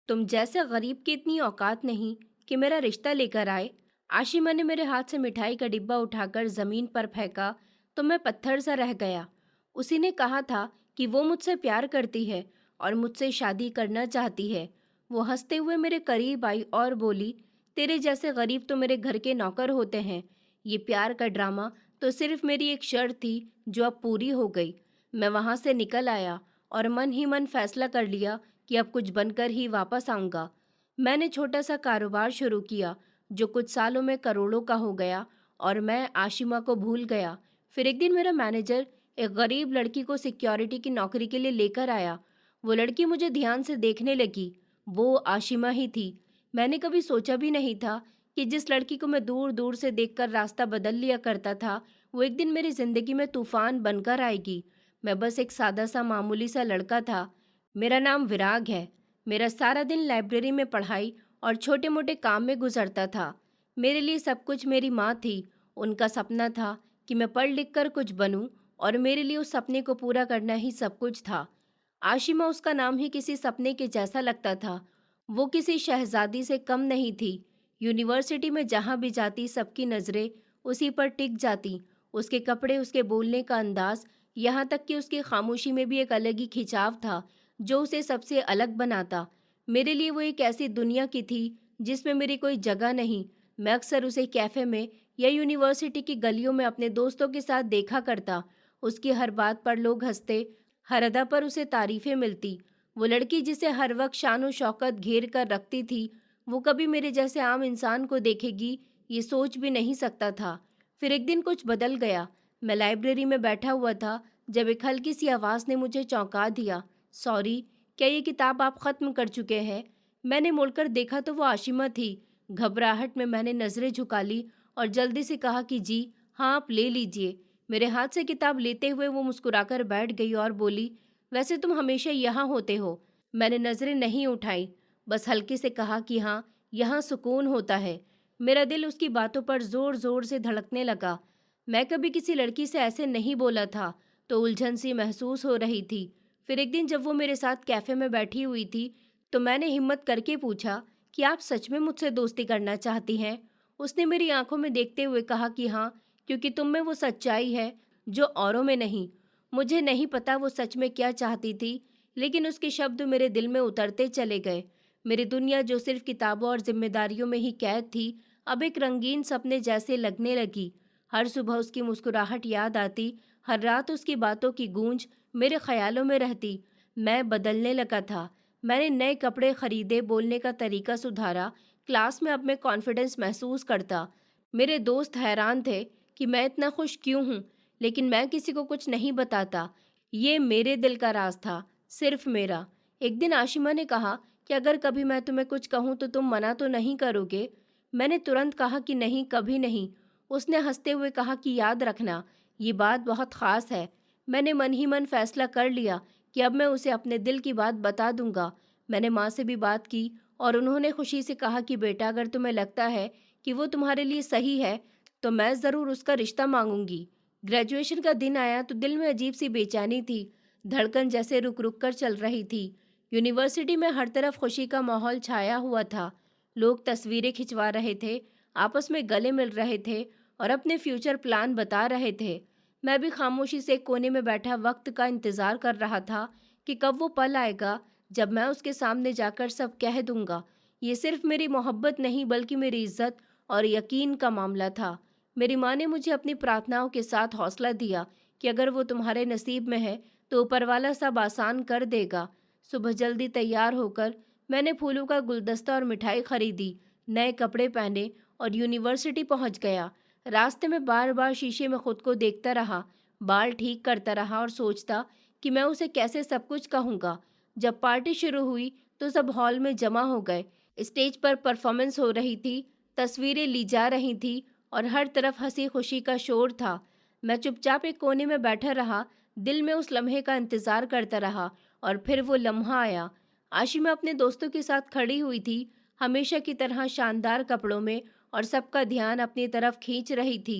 तुम जैसे गरीब की इतनी औकात नहीं कि मेरा रिश्ता लेकर आए। आशिमा ने मेरे हाथ से मिठाई का डिब्बा उठाकर जमीन पर फेंका तो मैं पत्थर सा रह गया। उसी ने कहा था कि वो मुझसे प्यार करती है और मुझसे शादी करना चाहती है। वो हंसते हुए मेरे करीब आई और बोली, तेरे जैसे गरीब तो मेरे घर के नौकर होते हैं। ये प्यार का ड्रामा तो सिर्फ मेरी एक शर्त थी जो अब पूरी हो गई। मैं वहां से निकल आया और मन ही मन फैसला कर लिया कि अब कुछ बनकर ही वापस आऊंगा। मैंने छोटा सा कारोबार शुरू किया जो कुछ सालों में करोड़ों का हो गया और मैं आशिमा को भूल गया। फिर एक दिन मेरा मैनेजर एक गरीब लड़की को सिक्योरिटी की नौकरी के लिए लेकर आया। वो लड़की मुझे ध्यान से देखने लगी। वो आशिमा ही थी। मैंने कभी सोचा भी नहीं था कि जिस लड़की को मैं दूर दूर से देखकर रास्ता बदल लिया करता था वो एक दिन मेरी जिंदगी में तूफान बनकर आएगी। मैं बस एक सादा सा मामूली सा लड़का था। मेरा नाम विराग है। मेरा सारा दिन लाइब्रेरी में पढ़ाई और छोटे मोटे काम में गुजरता था। मेरे लिए सब कुछ मेरी माँ थी। उनका सपना था कि मैं पढ़ लिख कर कुछ बनूं और मेरे लिए उस सपने को पूरा करना ही सब कुछ था। आशिमा, उसका नाम ही किसी सपने के जैसा लगता था। वो किसी शहजादी से कम नहीं थी। यूनिवर्सिटी में जहाँ भी जाती सबकी नज़रें उसी पर टिक जाती। उसके कपड़े, उसके बोलने का अंदाज, यहाँ तक कि उसकी खामोशी में भी एक अलग ही खिंचाव था जो उसे सबसे अलग बनाता। मेरे लिए वो एक ऐसी दुनिया की थी जिसमें मेरी कोई जगह नहीं। मैं अक्सर उसे कैफ़े में या यूनिवर्सिटी की गलियों में अपने दोस्तों के साथ देखा करता। उसकी हर बात पर लोग हंसते, हर अदा पर उसे तारीफें मिलती। वो लड़की जिसे हर वक्त शान शौकत घेर कर रखती थी, वो कभी मेरे जैसे आम इंसान को देखेगी ये सोच भी नहीं सकता था। फिर एक दिन कुछ बदल गया। मैं लाइब्रेरी में बैठा हुआ था जब एक हल्की सी आवाज़ ने मुझे चौंका दिया। सॉरी, क्या ये किताब आप ख़त्म कर चुके हैं? मैंने मुड़कर देखा तो वो आशिमा थी। घबराहट में मैंने नज़रें झुका ली और जल्दी से कहा कि जी हाँ, आप ले लीजिए। मेरे हाथ से किताब लेते हुए वो मुस्कुराकर बैठ गई और बोली, वैसे तुम हमेशा यहाँ होते हो? मैंने नज़रें नहीं उठाई, बस हल्के से कहा कि हाँ, यहाँ सुकून होता है। मेरा दिल उसकी बातों पर ज़ोर ज़ोर से धड़कने लगा। मैं कभी किसी लड़की से ऐसे नहीं बोला था, तो उलझन सी महसूस हो रही थी। फिर एक दिन जब वो मेरे साथ कैफ़े में बैठी हुई थी, तो मैंने हिम्मत करके पूछा कि आप सच में मुझसे दोस्ती करना चाहती हैं? उसने मेरी आंखों में देखते हुए कहा कि हाँ, क्योंकि तुम में वो सच्चाई है जो औरों में नहीं। मुझे नहीं पता वो सच में क्या चाहती थी, लेकिन उसके शब्द मेरे दिल में उतरते चले गए। मेरी दुनिया जो सिर्फ किताबों और जिम्मेदारियों में ही कैद थी, अब एक रंगीन सपने जैसे लगने लगी। हर सुबह उसकी मुस्कुराहट याद आती, हर रात उसकी बातों की गूंज मेरे ख्यालों में रहती। मैं बदलने लगा था। मैंने नए कपड़े खरीदे, बोलने का तरीका सुधारा, क्लास में अब मैं कॉन्फिडेंस महसूस करता। मेरे दोस्त हैरान थे कि मैं इतना खुश क्यों हूँ, लेकिन मैं किसी को कुछ नहीं बताता। ये मेरे दिल का राज था, सिर्फ मेरा। एक दिन आशिमा ने कहा कि अगर कभी मैं तुम्हें कुछ कहूँ तो तुम मना तो नहीं करोगे? मैंने तुरंत कहा कि नहीं, कभी नहीं। उसने हंसते हुए कहा कि याद रखना, ये बात बहुत ख़ास है। मैंने मन ही मन फैसला कर लिया कि अब मैं उसे अपने दिल की बात बता दूंगा। मैंने माँ से भी बात की और उन्होंने खुशी से कहा कि बेटा, अगर तुम्हें लगता है कि वो तुम्हारे लिए सही है तो मैं ज़रूर उसका रिश्ता मांगूंगी। ग्रेजुएशन का दिन आया तो दिल में अजीब सी बेचैनी थी। धड़कन जैसे रुक रुक कर चल रही थी। यूनिवर्सिटी में हर तरफ खुशी का माहौल छाया हुआ था। लोग तस्वीरें खिंचवा रहे थे, आपस में गले मिल रहे थे और अपने फ्यूचर प्लान बता रहे थे। मैं भी खामोशी से एक कोने में बैठा वक्त का इंतज़ार कर रहा था कि कब वो पल आएगा जब मैं उसके सामने जाकर सब कह दूंगा। ये सिर्फ मेरी मोहब्बत नहीं बल्कि मेरी इज्जत और यकीन का मामला था। मेरी माँ ने मुझे अपनी प्रार्थनाओं के साथ हौसला दिया कि अगर वो तुम्हारे नसीब में है तो ऊपर वाला सब आसान कर देगा। सुबह जल्दी तैयार होकर मैंने फूलों का गुलदस्ता और मिठाई खरीदी, नए कपड़े पहने और यूनिवर्सिटी पहुंच गया। रास्ते में बार बार शीशे में खुद को देखता रहा, बाल ठीक करता रहा और सोचता कि मैं उसे कैसे सब कुछ कहूँगा। जब पार्टी शुरू हुई तो सब हॉल में जमा हो गए। स्टेज पर परफॉर्मेंस हो रही थी, तस्वीरें ली जा रही थी और हर तरफ हंसी खुशी का शोर था। मैं चुपचाप एक कोने में बैठा रहा, दिल में उस लम्हे का इंतजार करता रहा और फिर वो लम्हा आया। आशिमा अपने दोस्तों के साथ खड़ी हुई थी, हमेशा की तरह शानदार कपड़ों में, और सबका ध्यान अपनी तरफ खींच रही थी।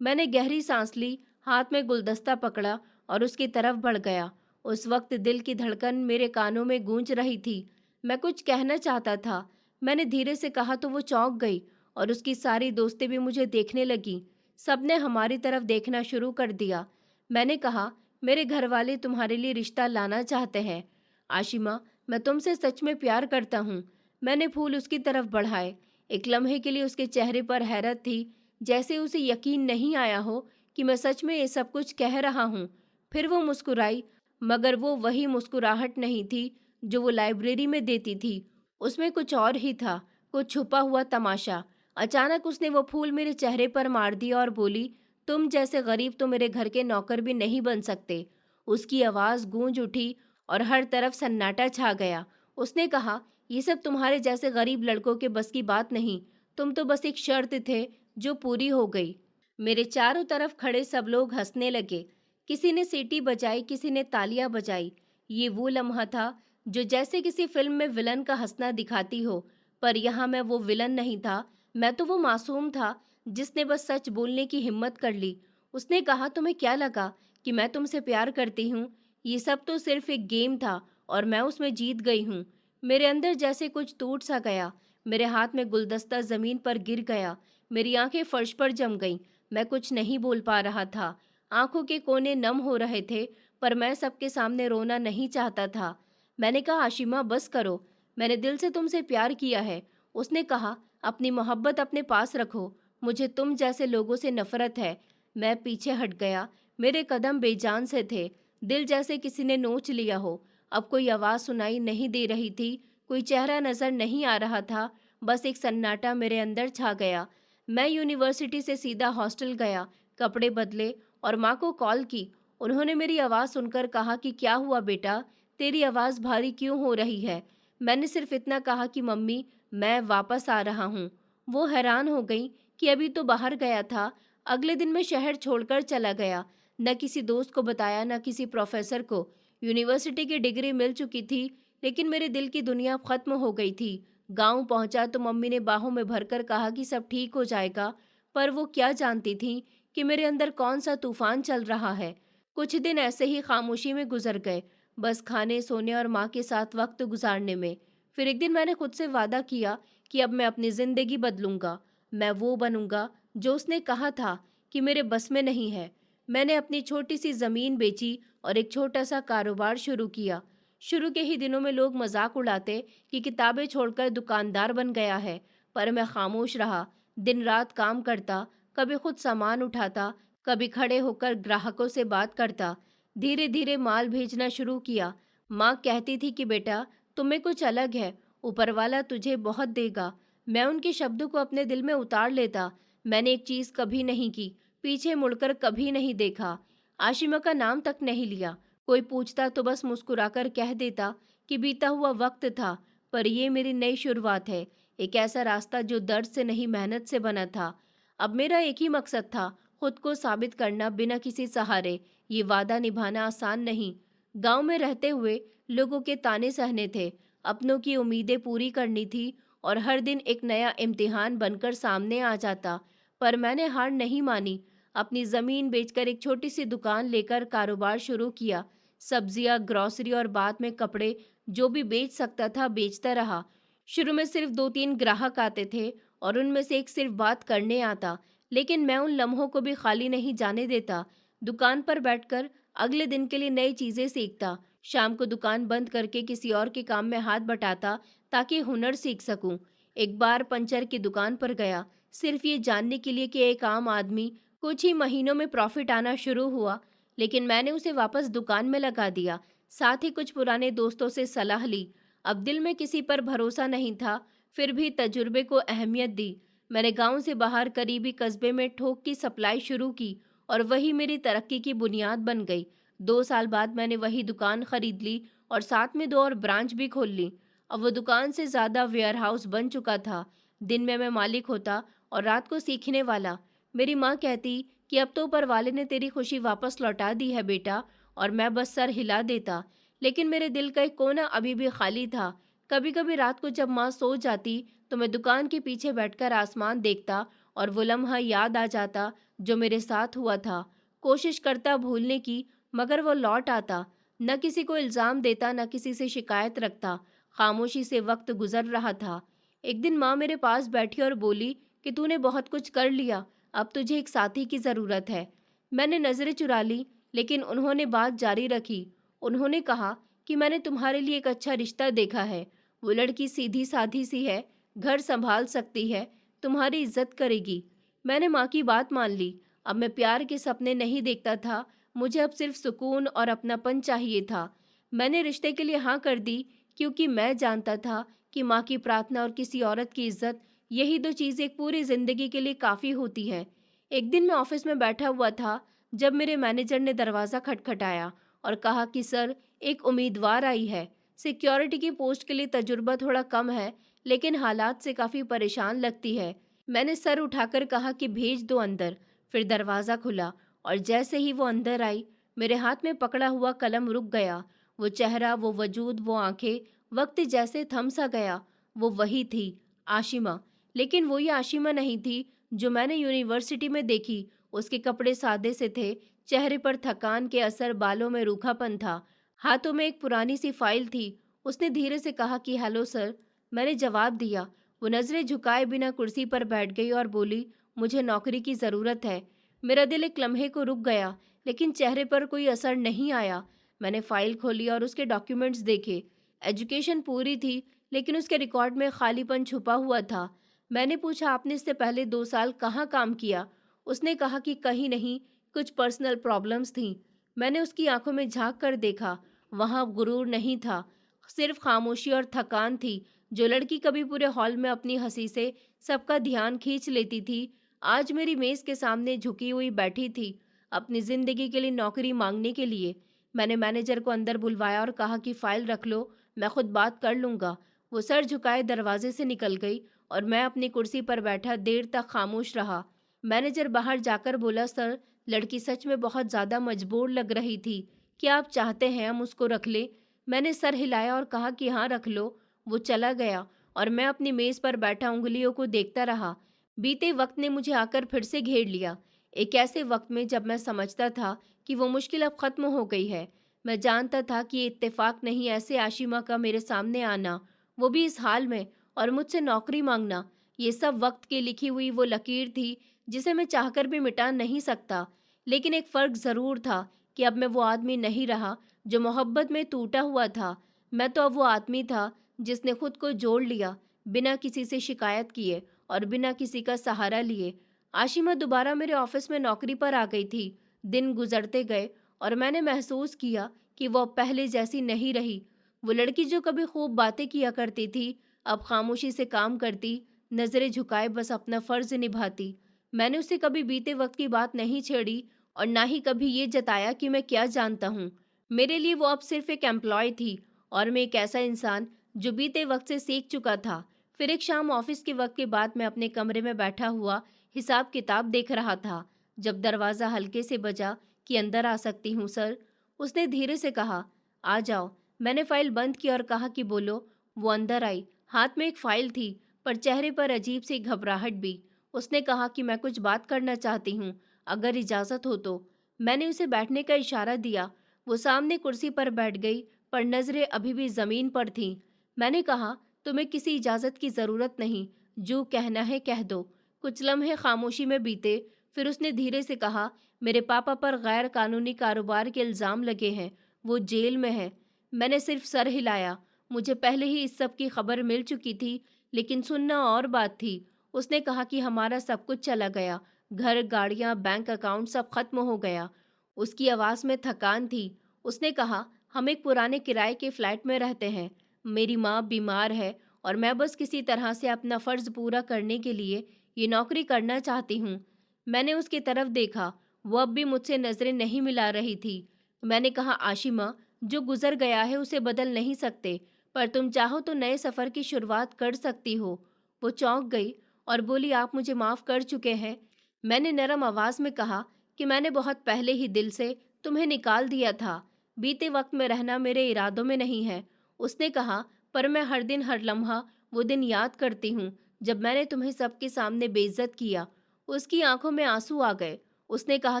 मैंने गहरी सांस ली, हाथ में गुलदस्ता पकड़ा और उसकी तरफ बढ़ गया। उस वक्त दिल की धड़कन मेरे कानों में गूंज रही थी। मैं कुछ कहना चाहता था। मैंने धीरे से कहा तो वो चौंक गई और उसकी सारी दोस्तें भी मुझे देखने लगीं। सबने हमारी तरफ देखना शुरू कर दिया। मैंने कहा, मेरे घर वाले तुम्हारे लिए रिश्ता लाना चाहते हैं। आशिमा, मैं तुमसे सच में प्यार करता हूँ। मैंने फूल उसकी तरफ बढ़ाए। एक लम्हे के लिए उसके चेहरे पर हैरत थी, जैसे उसे यकीन नहीं आया हो कि मैं सच में ये सब कुछ कह रहा हूँ। फिर वो मुस्कुराई, मगर वो वही मुस्कुराहट नहीं थी जो वो लाइब्रेरी में देती थी। उसमें कुछ और ही था, कुछ छुपा हुआ तमाशा। अचानक उसने वो फूल मेरे चेहरे पर मार दिया और बोली, तुम जैसे गरीब तो मेरे घर के नौकर भी नहीं बन सकते। उसकी आवाज़ गूंज उठी और हर तरफ सन्नाटा छा गया। उसने कहा, ये सब तुम्हारे जैसे गरीब लड़कों के बस की बात नहीं। तुम तो बस एक शर्त थे जो पूरी हो गई। मेरे चारों तरफ खड़े सब लोग हंसने लगे। किसी ने सीटी बजाई, किसी ने तालियां बजाई। ये वो लम्हा था जो जैसे किसी फिल्म में विलन का हंसना दिखाती हो, पर यहाँ मैं वो विलन नहीं था। मैं तो वो मासूम था जिसने बस सच बोलने की हिम्मत कर ली। उसने कहा, तुम्हें क्या लगा कि मैं तुमसे प्यार करती हूँ? ये सब तो सिर्फ एक गेम था और मैं उसमें जीत गई हूँ। मेरे अंदर जैसे कुछ टूट सा गया। मेरे हाथ में गुलदस्ता जमीन पर गिर गया। मेरी आंखें फर्श पर जम गईं। मैं कुछ नहीं बोल पा रहा था। आंखों के कोने नम हो रहे थे, पर मैं सबके सामने रोना नहीं चाहता था। मैंने कहा, आशिमा बस करो, मैंने दिल से तुमसे प्यार किया है। उसने कहा, अपनी मोहब्बत अपने पास रखो, मुझे तुम जैसे लोगों से नफरत है। मैं पीछे हट गया। मेरे कदम बेजान से थे, दिल जैसे किसी ने नोच लिया हो। अब कोई आवाज़ सुनाई नहीं दे रही थी, कोई चेहरा नजर नहीं आ रहा था। बस एक सन्नाटा मेरे अंदर छा गया। मैं यूनिवर्सिटी से सीधा हॉस्टल गया, कपड़े बदले और माँ को कॉल की। उन्होंने मेरी आवाज़ सुनकर कहा कि क्या हुआ बेटा, तेरी आवाज़ भारी क्यों हो रही है? मैंने सिर्फ इतना कहा कि मम्मी, मैं वापस आ रहा हूँ। वो हैरान हो गई कि अभी तो बाहर गया था। अगले दिन मैं शहर छोड़कर चला गया। न किसी दोस्त को बताया, न किसी प्रोफेसर को। यूनिवर्सिटी की डिग्री मिल चुकी थी, लेकिन मेरे दिल की दुनिया खत्म हो गई थी। गांव पहुंचा तो मम्मी ने बाहों में भरकर कहा कि सब ठीक हो जाएगा, पर वो क्या जानती थी कि मेरे अंदर कौन सा तूफान चल रहा है। कुछ दिन ऐसे ही खामोशी में गुजर गए, बस खाने, सोने और माँ के साथ वक्त गुजारने में। फिर एक दिन मैंने खुद से वादा किया कि अब मैं अपनी जिंदगी बदलूंगा। मैं वो बनूंगा जो उसने कहा था कि मेरे बस में नहीं है। मैंने अपनी छोटी सी जमीन बेची और एक छोटा सा कारोबार शुरू किया। शुरू के ही दिनों में लोग मजाक उड़ाते कि किताबें छोड़कर दुकानदार बन गया है, पर मैं खामोश रहा। दिन रात काम करता, कभी खुद सामान उठाता, कभी खड़े होकर ग्राहकों से बात करता। धीरे धीरे माल भेजना शुरू किया। माँ कहती थी कि बेटा, तुम्हें कुछ अलग है, ऊपर वाला तुझे बहुत देगा। मैं उनके शब्दों को अपने दिल में उतार लेता। मैंने एक चीज कभी नहीं की, पीछे मुड़कर कभी नहीं देखा। आशिमा का नाम तक नहीं लिया। कोई पूछता तो बस मुस्कुराकर कह देता कि बीता हुआ वक्त था। पर ये मेरी नई शुरुआत है, एक ऐसा रास्ता जो दर्द से नहीं मेहनत से बना था। अब मेरा एक ही मकसद था, खुद को साबित करना बिना किसी सहारे। ये वादा निभाना आसान नहीं। गांव में रहते हुए लोगों के ताने सहने थे, अपनों की उम्मीदें पूरी करनी थी और हर दिन एक नया इम्तिहान बनकर सामने आ जाता। पर मैंने हार नहीं मानी। अपनी ज़मीन बेचकर एक छोटी सी दुकान लेकर कारोबार शुरू किया। सब्जियां, ग्रॉसरी और बाद में कपड़े, जो भी बेच सकता था बेचता रहा। शुरू में सिर्फ 2-3 ग्राहक आते थे और उनमें से एक सिर्फ बात करने आता, लेकिन मैं उन लम्हों को भी खाली नहीं जाने देता। दुकान पर बैठकर अगले दिन के लिए नई चीज़ें सीखता। शाम को दुकान बंद करके किसी और के काम में हाथ बटाता ताकि हुनर सीख सकूं। एक बार पंचर की दुकान पर गया, सिर्फ ये जानने के लिए कि एक आम आदमी कुछ ही महीनों में प्रॉफिट आना शुरू हुआ, लेकिन मैंने उसे वापस दुकान में लगा दिया। साथ ही कुछ पुराने दोस्तों से सलाह ली। अब दिल में किसी पर भरोसा नहीं था, फिर भी तजुर्बे को अहमियत दी। मैंने गांव से बाहर करीबी कस्बे में थोक की सप्लाई शुरू की और वही मेरी तरक्की की बुनियाद बन गई। 2 साल बाद मैंने वही दुकान खरीद ली और साथ में 2 और ब्रांच भी खोल ली। अब वो दुकान से ज़्यादा वेयरहाउस बन चुका था। दिन में मैं मालिक होता और रात को सीखने वाला। मेरी माँ कहती कि अब तो ऊपर वाले ने तेरी खुशी वापस लौटा दी है बेटा, और मैं बस सर हिला देता। लेकिन मेरे दिल का एक कोना अभी भी खाली था। कभी कभी रात को जब माँ सो जाती तो मैं दुकान के पीछे बैठकर आसमान देखता और वो लम्हा याद आ जाता जो मेरे साथ हुआ था। कोशिश करता भूलने की, मगर वो लौट आता। न किसी को इल्ज़ाम देता, न किसी से शिकायत रखता। खामोशी से वक्त गुजर रहा था। एक दिन माँ मेरे पास बैठी और बोली कि तूने बहुत कुछ कर लिया, अब तुझे एक साथी की ज़रूरत है। मैंने नज़रें चुरा ली, लेकिन उन्होंने बात जारी रखी। उन्होंने कहा कि मैंने तुम्हारे लिए एक अच्छा रिश्ता देखा है। वो लड़की सीधी साधी सी है, घर संभाल सकती है, तुम्हारी इज्जत करेगी। मैंने माँ की बात मान ली। अब मैं प्यार के सपने नहीं देखता था, मुझे अब सिर्फ सुकून और अपनापन चाहिए था। मैंने रिश्ते के लिए हाँ कर दी, क्योंकि मैं जानता था कि माँ की प्रार्थना और किसी औरत की इज्जत, यही दो चीज़ें एक पूरी जिंदगी के लिए काफ़ी होती हैं। एक दिन मैं ऑफिस में बैठा हुआ था, जब मेरे मैनेजर ने दरवाज़ा खटखटाया और कहा कि सर, एक उम्मीदवार आई है। सिक्योरिटी की पोस्ट के लिए तजुर्बा थोड़ा कम है, लेकिन हालात से काफ़ी परेशान लगती है। मैंने सर उठाकर कहा कि भेज दो अंदर। फिर दरवाज़ा खुला और जैसे ही वो अंदर आई, मेरे हाथ में पकड़ा हुआ कलम रुक गया। वो चेहरा, वो वजूद, वो आंखें, वक्त जैसे थम सा गया। वो वही थी, आशिमा। लेकिन वो ये आशिमा नहीं थी जो मैंने यूनिवर्सिटी में देखी। उसके कपड़े सादे से थे, चेहरे पर थकान के असर, बालों में रूखापन था, हाथों में एक पुरानी सी फाइल थी। उसने धीरे से कहा कि हेलो सर। मैंने जवाब दिया। वो नज़रें झुकाए बिना कुर्सी पर बैठ गई और बोली, मुझे नौकरी की ज़रूरत है। मेरा दिल एक लम्हे को रुक गया, लेकिन चेहरे पर कोई असर नहीं आया। मैंने फाइल खोली और उसके डॉक्यूमेंट्स देखे। एजुकेशन पूरी थी, लेकिन उसके रिकॉर्ड में खालीपन छुपा हुआ था। मैंने पूछा, आपने इससे पहले 2 साल कहाँ काम किया? उसने कहा कि कहीं नहीं, कुछ पर्सनल प्रॉब्लम्स थीं। मैंने उसकी आंखों में झांक कर देखा। वहाँ गुरूर नहीं था, सिर्फ खामोशी और थकान थी। जो लड़की कभी पूरे हॉल में अपनी हंसी से सबका ध्यान खींच लेती थी, आज मेरी मेज के सामने झुकी हुई बैठी थी, अपनी जिंदगी के लिए नौकरी मांगने के लिए। मैंने मैनेजर को अंदर बुलवाया और कहा कि फाइल रख लो, मैं खुद बात कर लूँगा। वो सर झुकाए दरवाजे से निकल गई और मैं अपनी कुर्सी पर बैठा देर तक खामोश रहा। मैनेजर बाहर जाकर बोला, सर, लड़की सच में बहुत ज़्यादा मजबूर लग रही थी। क्या आप चाहते हैं हम उसको रख लें? मैंने सर हिलाया और कहा कि हाँ, रख लो। वो चला गया और मैं अपनी मेज़ पर बैठा उंगलियों को देखता रहा। बीते वक्त ने मुझे आकर फिर से घेर लिया, एक ऐसे वक्त में जब मैं समझता था कि वो मुश्किल अब ख़त्म हो गई है। मैं जानता था कि ये इत्तेफाक नहीं, ऐसे आशिमा का मेरे सामने आना, वो भी इस हाल में, और मुझसे नौकरी मांगना, ये सब वक्त की लिखी हुई वो लकीर थी जिसे मैं चाहकर भी मिटा नहीं सकता। लेकिन एक फ़र्क ज़रूर था कि अब मैं वो आदमी नहीं रहा जो मोहब्बत में टूटा हुआ था। मैं तो अब वो आदमी था जिसने खुद को जोड़ लिया, बिना किसी से शिकायत किए और बिना किसी का सहारा लिए। आशिमा दोबारा मेरे ऑफिस में नौकरी पर आ गई थी। दिन गुजरते गए और मैंने महसूस किया कि वो अब पहले जैसी नहीं रही। वो लड़की जो कभी खूब बातें किया करती थी, अब खामोशी से काम करती, नज़रें झुकाए बस अपना फ़र्ज निभाती। मैंने उससे कभी बीते वक्त की बात नहीं छेड़ी और ना ही कभी ये जताया कि मैं क्या जानता हूँ। मेरे लिए वो अब सिर्फ एक एम्प्लॉय थी और मैं एक ऐसा इंसान जो बीते वक्त से सीख चुका था। फिर एक शाम ऑफिस के वक्त के बाद मैं अपने कमरे में बैठा हुआ हिसाब किताब देख रहा था, जब दरवाज़ा हल्के से बजा कि अंदर आ सकती हूँ सर। उसने धीरे से कहा, आ जाओ। मैंने फाइल बंद की और कहा कि बोलो। वो अंदर आई, हाथ में एक फाइल थी, पर चेहरे पर अजीब सी घबराहट भी। उसने कहा कि मैं कुछ बात करना चाहती हूँ, अगर इजाज़त हो तो। मैंने उसे बैठने का इशारा दिया। वो सामने कुर्सी पर बैठ गई, पर नज़रें अभी भी ज़मीन पर थीं। मैंने कहा, तुम्हें किसी इजाज़त की ज़रूरत नहीं, जो कहना है कह दो। कुछ लम्हे खामोशी में बीते, फिर उसने धीरे से कहा, मेरे पापा पर गैर कानूनी कारोबार के इल्ज़ाम लगे हैं, वो जेल में है। मैंने सिर्फ सर हिलाया। मुझे पहले ही इस सब की खबर मिल चुकी थी, लेकिन सुनना और बात थी। उसने कहा कि हमारा सब कुछ चला गया, घर, गाड़ियाँ, बैंक अकाउंट, सब खत्म हो गया। उसकी आवाज़ में थकान थी। उसने कहा, हम एक पुराने किराए के फ्लैट में रहते हैं, मेरी माँ बीमार है और मैं बस किसी तरह से अपना फ़र्ज़ पूरा करने के लिए ये नौकरी करना चाहती हूँ। मैंने उसकी तरफ देखा, वो अब भी मुझसे नज़रें नहीं मिला रही थी। मैंने कहा, आशिमा, जो गुज़र गया है उसे बदल नहीं सकते, पर तुम चाहो तो नए सफ़र की शुरुआत कर सकती हो। वो चौंक गई और बोली, आप मुझे माफ़ कर चुके हैं। मैंने नरम आवाज़ में कहा कि मैंने बहुत पहले ही दिल से तुम्हें निकाल दिया था। बीते वक्त में रहना मेरे इरादों में नहीं है। उसने कहा, पर मैं हर दिन हर लम्हा वो दिन याद करती हूँ जब मैंने तुम्हें सबके सामने बेइज्जत किया। उसकी आंखों में आंसू आ गए। उसने कहा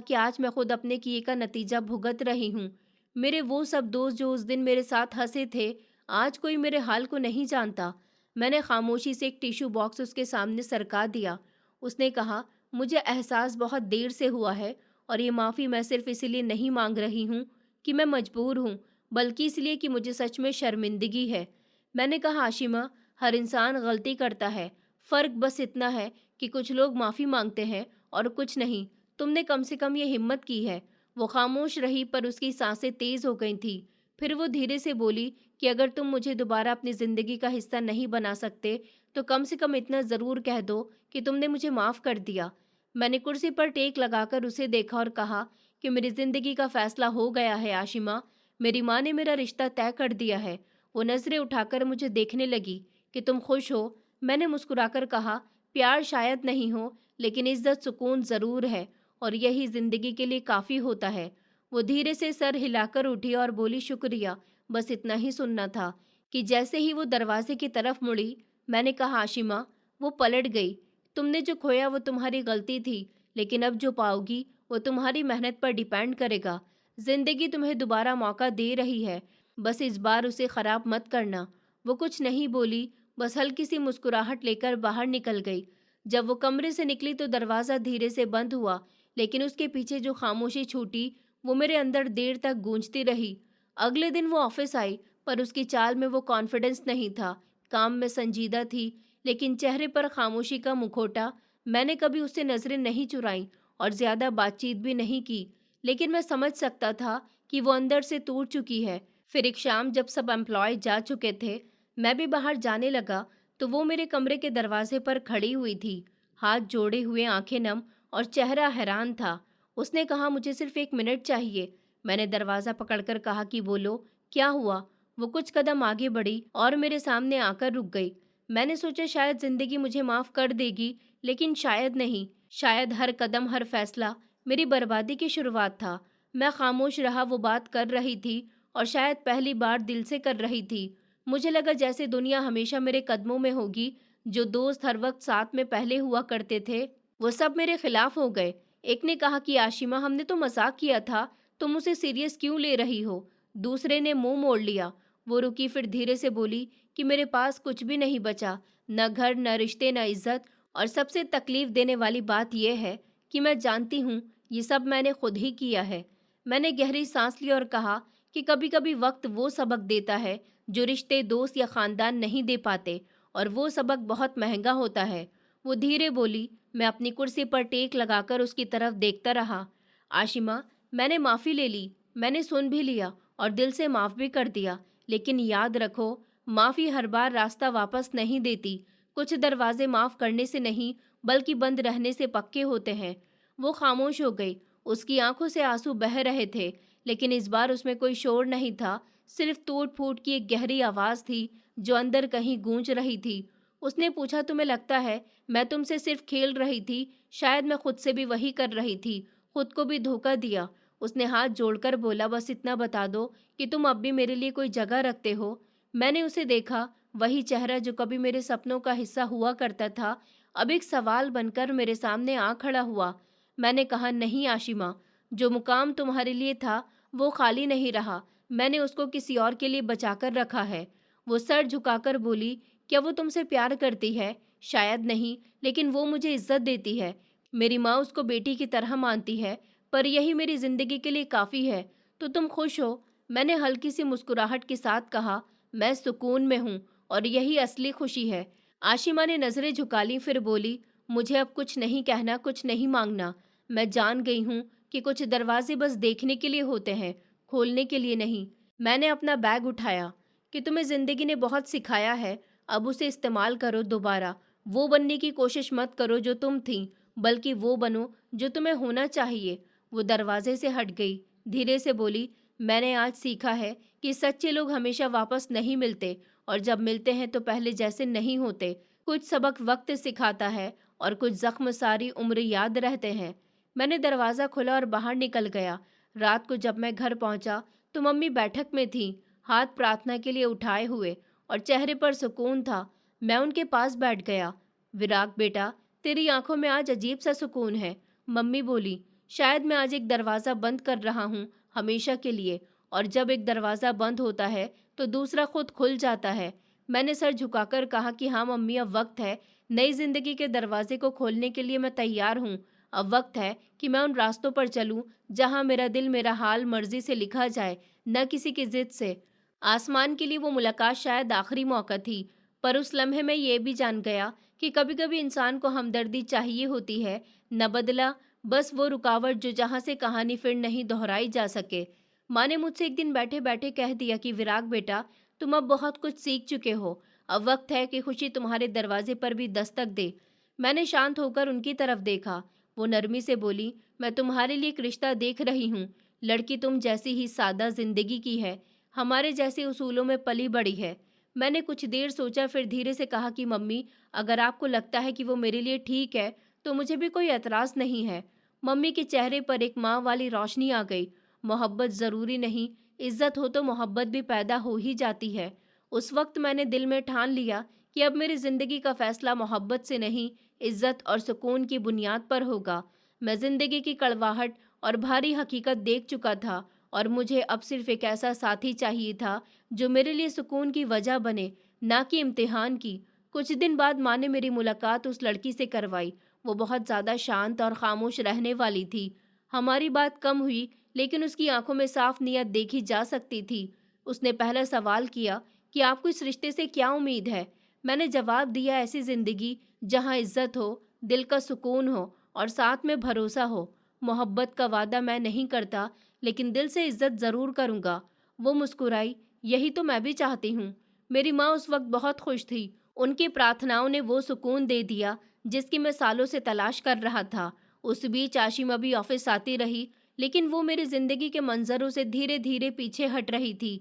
कि आज मैं खुद अपने किए का नतीजा भुगत रही हूँ। मेरे वो सब दोस्त जो उस दिन मेरे साथ हंसे थे, आज कोई मेरे हाल को नहीं जानता। मैंने खामोशी से एक टिश्यू बॉक्स उसके सामने सरका दिया। उसने कहा, मुझे एहसास बहुत देर से हुआ है और ये माफ़ी मैं सिर्फ इसीलिए नहीं मांग रही हूँ कि मैं मजबूर हूँ, बल्कि इसलिए कि मुझे सच में शर्मिंदगी है। मैंने कहा, आशिमा, हर इंसान गलती करता है। फ़र्क बस इतना है कि कुछ लोग माफ़ी मांगते हैं और कुछ नहीं। तुमने कम से कम ये हिम्मत की है। वो खामोश रही पर उसकी सांसें तेज़ हो गई थी। फिर वो धीरे से बोली कि अगर तुम मुझे दोबारा अपनी ज़िंदगी का हिस्सा नहीं बना सकते तो कम से कम इतना ज़रूर कह दो कि तुमने मुझे माफ़ कर दिया। मैंने कुर्सी पर टेक लगाकर उसे देखा और कहा कि मेरी ज़िंदगी का फ़ैसला हो गया है आशिमा। मेरी माँ ने मेरा रिश्ता तय कर दिया है। वो नज़रें उठाकर मुझे देखने लगी कि तुम खुश हो। मैंने मुस्कुराकर कहा, प्यार शायद नहीं हो, लेकिन इज्जत सुकून ज़रूर है और यही ज़िंदगी के लिए काफ़ी होता है। वो धीरे से सर हिलाकर उठी और बोली, शुक्रिया, बस इतना ही सुनना था। कि जैसे ही वो दरवाजे की तरफ मुड़ी, मैंने कहा, आशिमा, वो पलट गई। तुमने जो खोया वो तुम्हारी गलती थी, लेकिन अब जो पाओगी वो तुम्हारी मेहनत पर डिपेंड करेगा। जिंदगी तुम्हें दोबारा मौका दे रही है, बस इस बार उसे खराब मत करना। वो कुछ नहीं बोली, बस हल्की सी मुस्कुराहट लेकर बाहर निकल गई। जब वो कमरे से निकली तो दरवाज़ा धीरे से बंद हुआ, लेकिन उसके पीछे जो खामोशी छूटी वो मेरे अंदर देर तक गूंजती रही। अगले दिन वो ऑफिस आई, पर उसकी चाल में वो कॉन्फिडेंस नहीं था। काम में संजीदा थी, लेकिन चेहरे पर खामोशी का मुखौटा। मैंने कभी उससे नजरें नहीं चुराई और ज्यादा बातचीत भी नहीं की, लेकिन मैं समझ सकता था कि वो अंदर से टूट चुकी है। फिर एक शाम जब सब एम्प्लॉय जा चुके थे, मैं भी बाहर जाने लगा, तो वो मेरे कमरे के दरवाजे पर खड़ी हुई थी, हाथ जोड़े हुए, आंखें नम और चेहरा हैरान था। उसने कहा, मुझे सिर्फ 1 मिनट चाहिए। मैंने दरवाज़ा पकड़कर कहा कि बोलो, क्या हुआ? वो कुछ कदम आगे बढ़ी और मेरे सामने आकर रुक गई। मैंने सोचा शायद जिंदगी मुझे माफ़ कर देगी, लेकिन शायद नहीं। शायद हर कदम, हर फैसला मेरी बर्बादी की शुरुआत था। मैं खामोश रहा, वो बात कर रही थी और शायद पहली बार दिल से कर रही थी। मुझे लगा जैसे दुनिया हमेशा मेरे कदमों में होगी। जो दोस्त हर वक्त साथ में पहले हुआ करते थे, वो सब मेरे खिलाफ हो गए। एक ने कहा कि आशिमा, हमने तो मजाक किया था, तुम उसे सीरियस क्यों ले रही हो? दूसरे ने मुंह मोड़ लिया। वो रुकी, फिर धीरे से बोली कि मेरे पास कुछ भी नहीं बचा, न घर, न रिश्ते, न इज्जत, और सबसे तकलीफ देने वाली बात यह है कि मैं जानती हूँ ये सब मैंने खुद ही किया है। मैंने गहरी सांस ली और कहा कि कभी कभी वक्त वो सबक देता है जो रिश्ते, दोस्त या खानदान नहीं दे पाते, और वो सबक बहुत महंगा होता है। वो धीरे बोली। मैं अपनी कुर्सी पर टेक लगाकर उसकी तरफ देखता रहा। आशिमा, मैंने माफ़ी ले ली, मैंने सुन भी लिया और दिल से माफ़ भी कर दिया, लेकिन याद रखो, माफ़ी हर बार रास्ता वापस नहीं देती। कुछ दरवाजे माफ़ करने से नहीं, बल्कि बंद रहने से पक्के होते हैं। वो खामोश हो गई। उसकी आंखों से आंसू बह रहे थे, लेकिन इस बार उसमें कोई शोर नहीं था, सिर्फ टूट फूट की एक गहरी आवाज़ थी जो अंदर कहीं गूंज रही थी। उसने पूछा, तुम्हें लगता है मैं तुमसे सिर्फ खेल रही थी? शायद मैं खुद से भी वही कर रही थी, खुद को भी धोखा दिया। उसने हाथ जोड़कर बोला, बस इतना बता दो कि तुम अब भी मेरे लिए कोई जगह रखते हो। मैंने उसे देखा, वही चेहरा जो कभी मेरे सपनों का हिस्सा हुआ करता था, अब एक सवाल बनकर मेरे सामने आ खड़ा हुआ। मैंने कहा, नहीं आशिमा, जो मुकाम तुम्हारे लिए था वो खाली नहीं रहा, मैंने उसको किसी और के लिए बचाकर रखा है। वो सर झुकाकर बोली, क्या वो तुमसे प्यार करती है? शायद नहीं, लेकिन वो मुझे इज्जत देती है। मेरी माँ उसको बेटी की तरह मानती है, पर यही मेरी जिंदगी के लिए काफ़ी है। तो तुम खुश हो? मैंने हल्की सी मुस्कुराहट के साथ कहा, मैं सुकून में हूँ और यही असली खुशी है। आशिमा ने नज़रें झुका ली, फिर बोली, मुझे अब कुछ नहीं कहना, कुछ नहीं मांगना। मैं जान गई हूँ कि कुछ दरवाजे बस देखने के लिए होते हैं, खोलने के लिए नहीं। मैंने अपना बैग उठाया कि तुम्हें ज़िंदगी ने बहुत सिखाया है, अब उसे इस्तेमाल करो दोबारा। वो बनने की कोशिश मत करो जो तुम थी, बल्कि वो बनो जो तुम्हें होना चाहिए। वो दरवाजे से हट गई, धीरे से बोली, मैंने आज सीखा है कि सच्चे लोग हमेशा वापस नहीं मिलते, और जब मिलते हैं तो पहले जैसे नहीं होते। कुछ सबक वक्त सिखाता है और कुछ जख्म सारी उम्र याद रहते हैं। मैंने दरवाज़ा खोला और बाहर निकल गया। रात को जब मैं घर पहुंचा तो मम्मी बैठक में थी, हाथ प्रार्थना के लिए उठाए हुए और चेहरे पर सुकून था। मैं उनके पास बैठ गया। विराग बेटा, तेरी आंखों में आज अजीब सा सुकून है, मम्मी बोली। शायद मैं आज एक दरवाज़ा बंद कर रहा हूँ हमेशा के लिए, और जब एक दरवाज़ा बंद होता है तो दूसरा खुद खुल जाता है। मैंने सर झुकाकर कहा कि हाँ मम्मी, अब वक्त है, नई जिंदगी के दरवाजे को खोलने के लिए मैं तैयार हूँ। अब वक्त है कि मैं उन रास्तों पर चलूं जहाँ मेरा दिल, मेरा हाल मर्जी से लिखा जाए, न किसी की जिद से। आसमान के लिए वो मुलाकात शायद आखिरी मौका थी, पर उस लम्हे में ये भी जान गया कि कभी कभी इंसान को हमदर्दी चाहिए होती है। न बदला, बस वो रुकावट जो जहाँ से कहानी फिर नहीं दोहराई जा सके। माँ ने मुझसे एक दिन बैठे बैठे कह दिया कि विराग बेटा, तुम अब बहुत कुछ सीख चुके हो, अब वक्त है कि खुशी तुम्हारे दरवाजे पर भी दस्तक दे। मैंने शांत होकर उनकी तरफ देखा। वो नरमी से बोली, मैं तुम्हारे लिए एक रिश्ता देख रही हूँ। लड़की तुम जैसी ही सादा जिंदगी की है, हमारे जैसे उसूलों में पली बड़ी है। मैंने कुछ देर सोचा, फिर धीरे से कहा कि मम्मी, अगर आपको लगता है कि वो मेरे लिए ठीक है तो मुझे भी कोई एतराज़ नहीं है। मम्मी के चेहरे पर एक माँ वाली रोशनी आ गई। मोहब्बत ज़रूरी नहीं, इज्जत हो तो मोहब्बत भी पैदा हो ही जाती है। उस वक्त मैंने दिल में ठान लिया कि अब मेरी ज़िंदगी का फैसला मोहब्बत से नहीं, इज्जत और सुकून की बुनियाद पर होगा। मैं ज़िंदगी की कड़वाहट और भारी हकीकत देख चुका था, और मुझे अब सिर्फ एक ऐसा साथी चाहिए था जो मेरे लिए सुकून की वजह बने, ना कि इम्तिहान की। कुछ दिन बाद माँ ने मेरी मुलाकात उस लड़की से करवाई। वो बहुत ज़्यादा शांत और खामोश रहने वाली थी। हमारी बात कम हुई, लेकिन उसकी आंखों में साफ नियत देखी जा सकती थी। उसने पहला सवाल किया कि आपको इस रिश्ते से क्या उम्मीद है। मैंने जवाब दिया, ऐसी ज़िंदगी जहाँ इज्जत हो, दिल का सुकून हो और साथ में भरोसा हो। मोहब्बत का वादा मैं नहीं करता, लेकिन दिल से इज्जत ज़रूर करूँगा। वो मुस्कुराई, यही तो मैं भी चाहती हूँ। मेरी माँ उस वक्त बहुत खुश थी। उनकी प्रार्थनाओं ने वो सुकून दे दिया जिसकी मैं सालों से तलाश कर रहा था। उस बीच आशिमा भी ऑफिस आती रही, लेकिन वो मेरी जिंदगी के मंजरों से धीरे धीरे पीछे हट रही थी।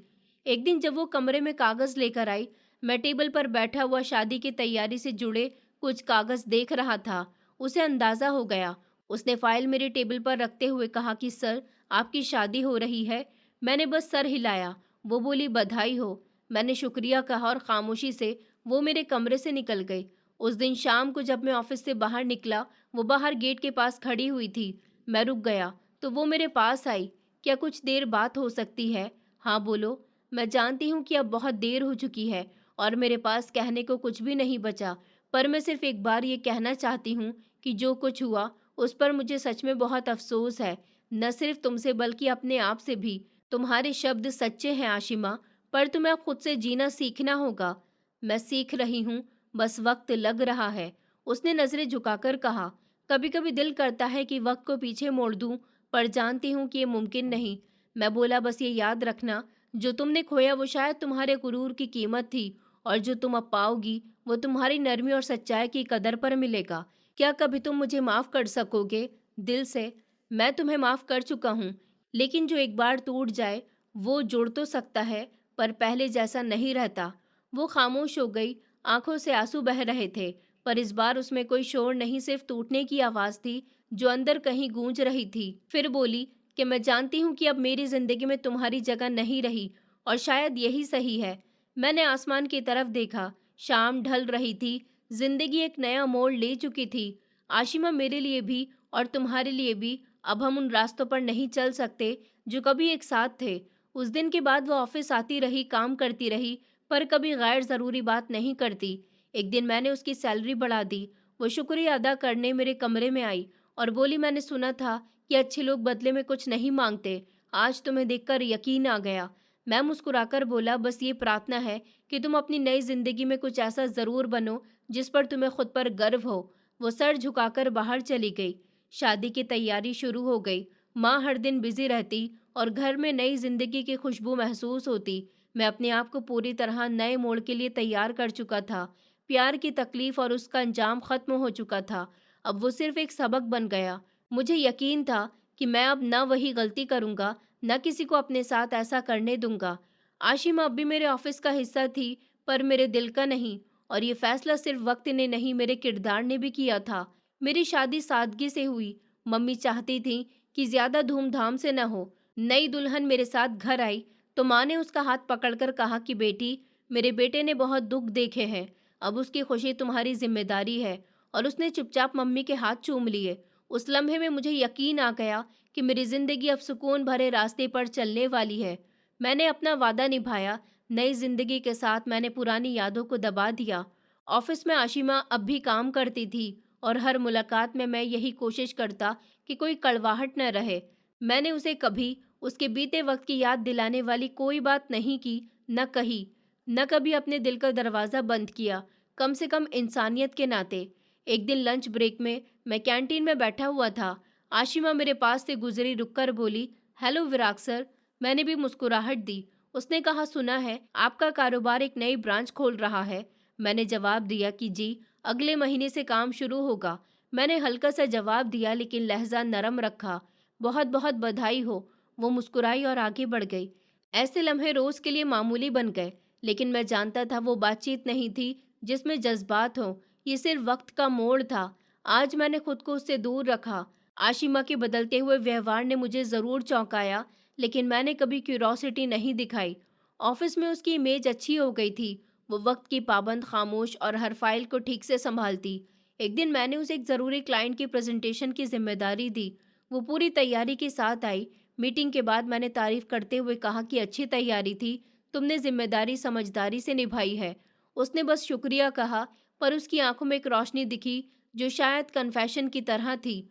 एक दिन जब वो कमरे में कागज लेकर आई, मैं टेबल पर बैठा हुआ शादी की तैयारी से जुड़े कुछ कागज देख रहा था। उसे अंदाजा हो गया। उसने फाइल मेरे टेबल पर रखते हुए कहा कि सर, आपकी शादी हो रही है। मैंने बस सर हिलाया। वो बोली, बधाई हो। मैंने शुक्रिया कहा और खामोशी से वो मेरे कमरे से निकल गई। उस दिन शाम को जब मैं ऑफिस से बाहर निकला, वो बाहर गेट के पास खड़ी हुई थी। मैं रुक गया तो वो मेरे पास आई। क्या कुछ देर बात हो सकती है? हाँ बोलो। मैं जानती हूँ कि अब बहुत देर हो चुकी है और मेरे पास कहने को कुछ भी नहीं बचा, पर मैं सिर्फ एक बार ये कहना चाहती हूँ कि जो कुछ हुआ उस पर मुझे सच में बहुत अफसोस है। न सिर्फ तुमसे बल्कि अपने आप से भी। तुम्हारे शब्द सच्चे हैं आशिमा, पर तुम्हें अब खुद से जीना सीखना होगा। मैं सीख रही हूँ, बस वक्त लग रहा है। उसने नजरें झुकाकर कहा, कभी कभी दिल करता है कि वक्त को पीछे मोड़ दूं, पर जानती हूँ कि ये मुमकिन नहीं। मैं बोला, बस ये याद रखना, जो तुमने खोया वो शायद तुम्हारे गुरूर की कीमत थी, और जो तुम अब पाओगी वो तुम्हारी नरमी और सच्चाई की कदर पर मिलेगा। क्या कभी तुम मुझे माफ कर सकोगे? दिल से। मैं तुम्हें माफ कर चुका हूँ, लेकिन जो एक बार टूट जाए वो जुड़ तो सकता है, पर पहले जैसा नहीं रहता। वो खामोश हो गई। आंखों से आंसू बह रहे थे, पर इस बार उसमें कोई शोर नहीं, सिर्फ टूटने की आवाज थी जो अंदर कहीं गूंज रही थी। फिर बोली कि मैं जानती हूँ कि अब मेरी जिंदगी में तुम्हारी जगह नहीं रही, और शायद यही सही है। मैंने आसमान की तरफ देखा। शाम ढल रही थी। जिंदगी एक नया मोड़ ले चुकी थी। आशिमा, मेरे लिए भी और तुम्हारे लिए भी। अब हम उन रास्तों पर नहीं चल सकते जो कभी एक साथ थे। उस दिन के बाद वो ऑफिस आती रही, काम करती रही, पर कभी गैर ज़रूरी बात नहीं करती। एक दिन मैंने उसकी सैलरी बढ़ा दी। वो शुक्रिया अदा करने मेरे कमरे में आई और बोली, मैंने सुना था कि अच्छे लोग बदले में कुछ नहीं मांगते। आज तुम्हें देखकर यकीन आ गया। मैं मुस्कुराकर बोला, बस ये प्रार्थना है कि तुम अपनी नई जिंदगी में कुछ ऐसा ज़रूर बनो जिस पर तुम्हें खुद पर गर्व हो। वो सर झुकाकर बाहर चली गई। शादी की तैयारी शुरू हो गई। माँ हर दिन बिजी रहती और घर में नई जिंदगी की खुशबू महसूस होती। मैं अपने आप को पूरी तरह नए मोड़ के लिए तैयार कर चुका था। प्यार की तकलीफ और उसका अंजाम खत्म हो चुका था। अब वो सिर्फ एक सबक बन गया। मुझे यकीन था कि मैं अब न वही गलती करूंगा, न किसी को अपने साथ ऐसा करने दूंगा। आशिमा अब भी मेरे ऑफिस का हिस्सा थी, पर मेरे दिल का नहीं। और ये फैसला सिर्फ वक्त ने नहीं, मेरे किरदार ने भी किया था। मेरी शादी सादगी से हुई। मम्मी चाहती थी कि ज्यादा धूमधाम से न हो। नई दुल्हन मेरे साथ घर आई तो माँ ने उसका हाथ पकड़कर कहा कि बेटी, मेरे बेटे ने बहुत दुख देखे हैं, अब उसकी खुशी तुम्हारी जिम्मेदारी है। और उसने चुपचाप मम्मी के हाथ चूम लिए। उस लम्हे में मुझे यकीन आ गया कि मेरी जिंदगी अब सुकून भरे रास्ते पर चलने वाली है। मैंने अपना वादा निभाया। नई जिंदगी के साथ मैंने पुरानी यादों को दबा दिया। ऑफिस में आशिमा अब भी काम करती थी और हर मुलाकात में मैं यही कोशिश करता कि कोई कड़वाहट न रहे। मैंने उसे कभी उसके बीते वक्त की याद दिलाने वाली कोई बात नहीं की, न कही, न कभी अपने दिल का दरवाज़ा बंद किया, कम से कम इंसानियत के नाते। एक दिन लंच ब्रेक में मैं कैंटीन में बैठा हुआ था। आशिमा मेरे पास से गुजरी, रुककर बोली, हेलो विराग सर। मैंने भी मुस्कुराहट दी। उसने कहा, सुना है आपका कारोबार एक नई ब्रांच खोल रहा है। मैंने जवाब दिया कि जी, अगले महीने से काम शुरू होगा। मैंने हल्का सा जवाब दिया लेकिन लहजा नरम रखा। बहुत बहुत बधाई हो। वो मुस्कुराई और आगे बढ़ गई। ऐसे लम्हे रोज के लिए मामूली बन गए, लेकिन मैं जानता था वो बातचीत नहीं थी जिसमें जज्बात हों। ये सिर्फ वक्त का मोड़ था। आज मैंने खुद को उससे दूर रखा। आशिमा के बदलते हुए व्यवहार ने मुझे ज़रूर चौंकाया, लेकिन मैंने कभी क्यूरोसिटी नहीं दिखाई। ऑफिस में उसकी इमेज अच्छी हो गई थी। वो वक्त की पाबंद, खामोश और हर फाइल को ठीक से संभालती। एक दिन मैंने उसे एक ज़रूरी क्लाइंट की प्रेजेंटेशन की जिम्मेदारी दी। वो पूरी तैयारी के साथ आई। मीटिंग के बाद मैंने तारीफ करते हुए कहा कि अच्छी तैयारी थी, तुमने जिम्मेदारी समझदारी से निभाई है। उसने बस शुक्रिया कहा, पर उसकी आंखों में एक रोशनी दिखी जो शायद कन्फेशन की तरह थी।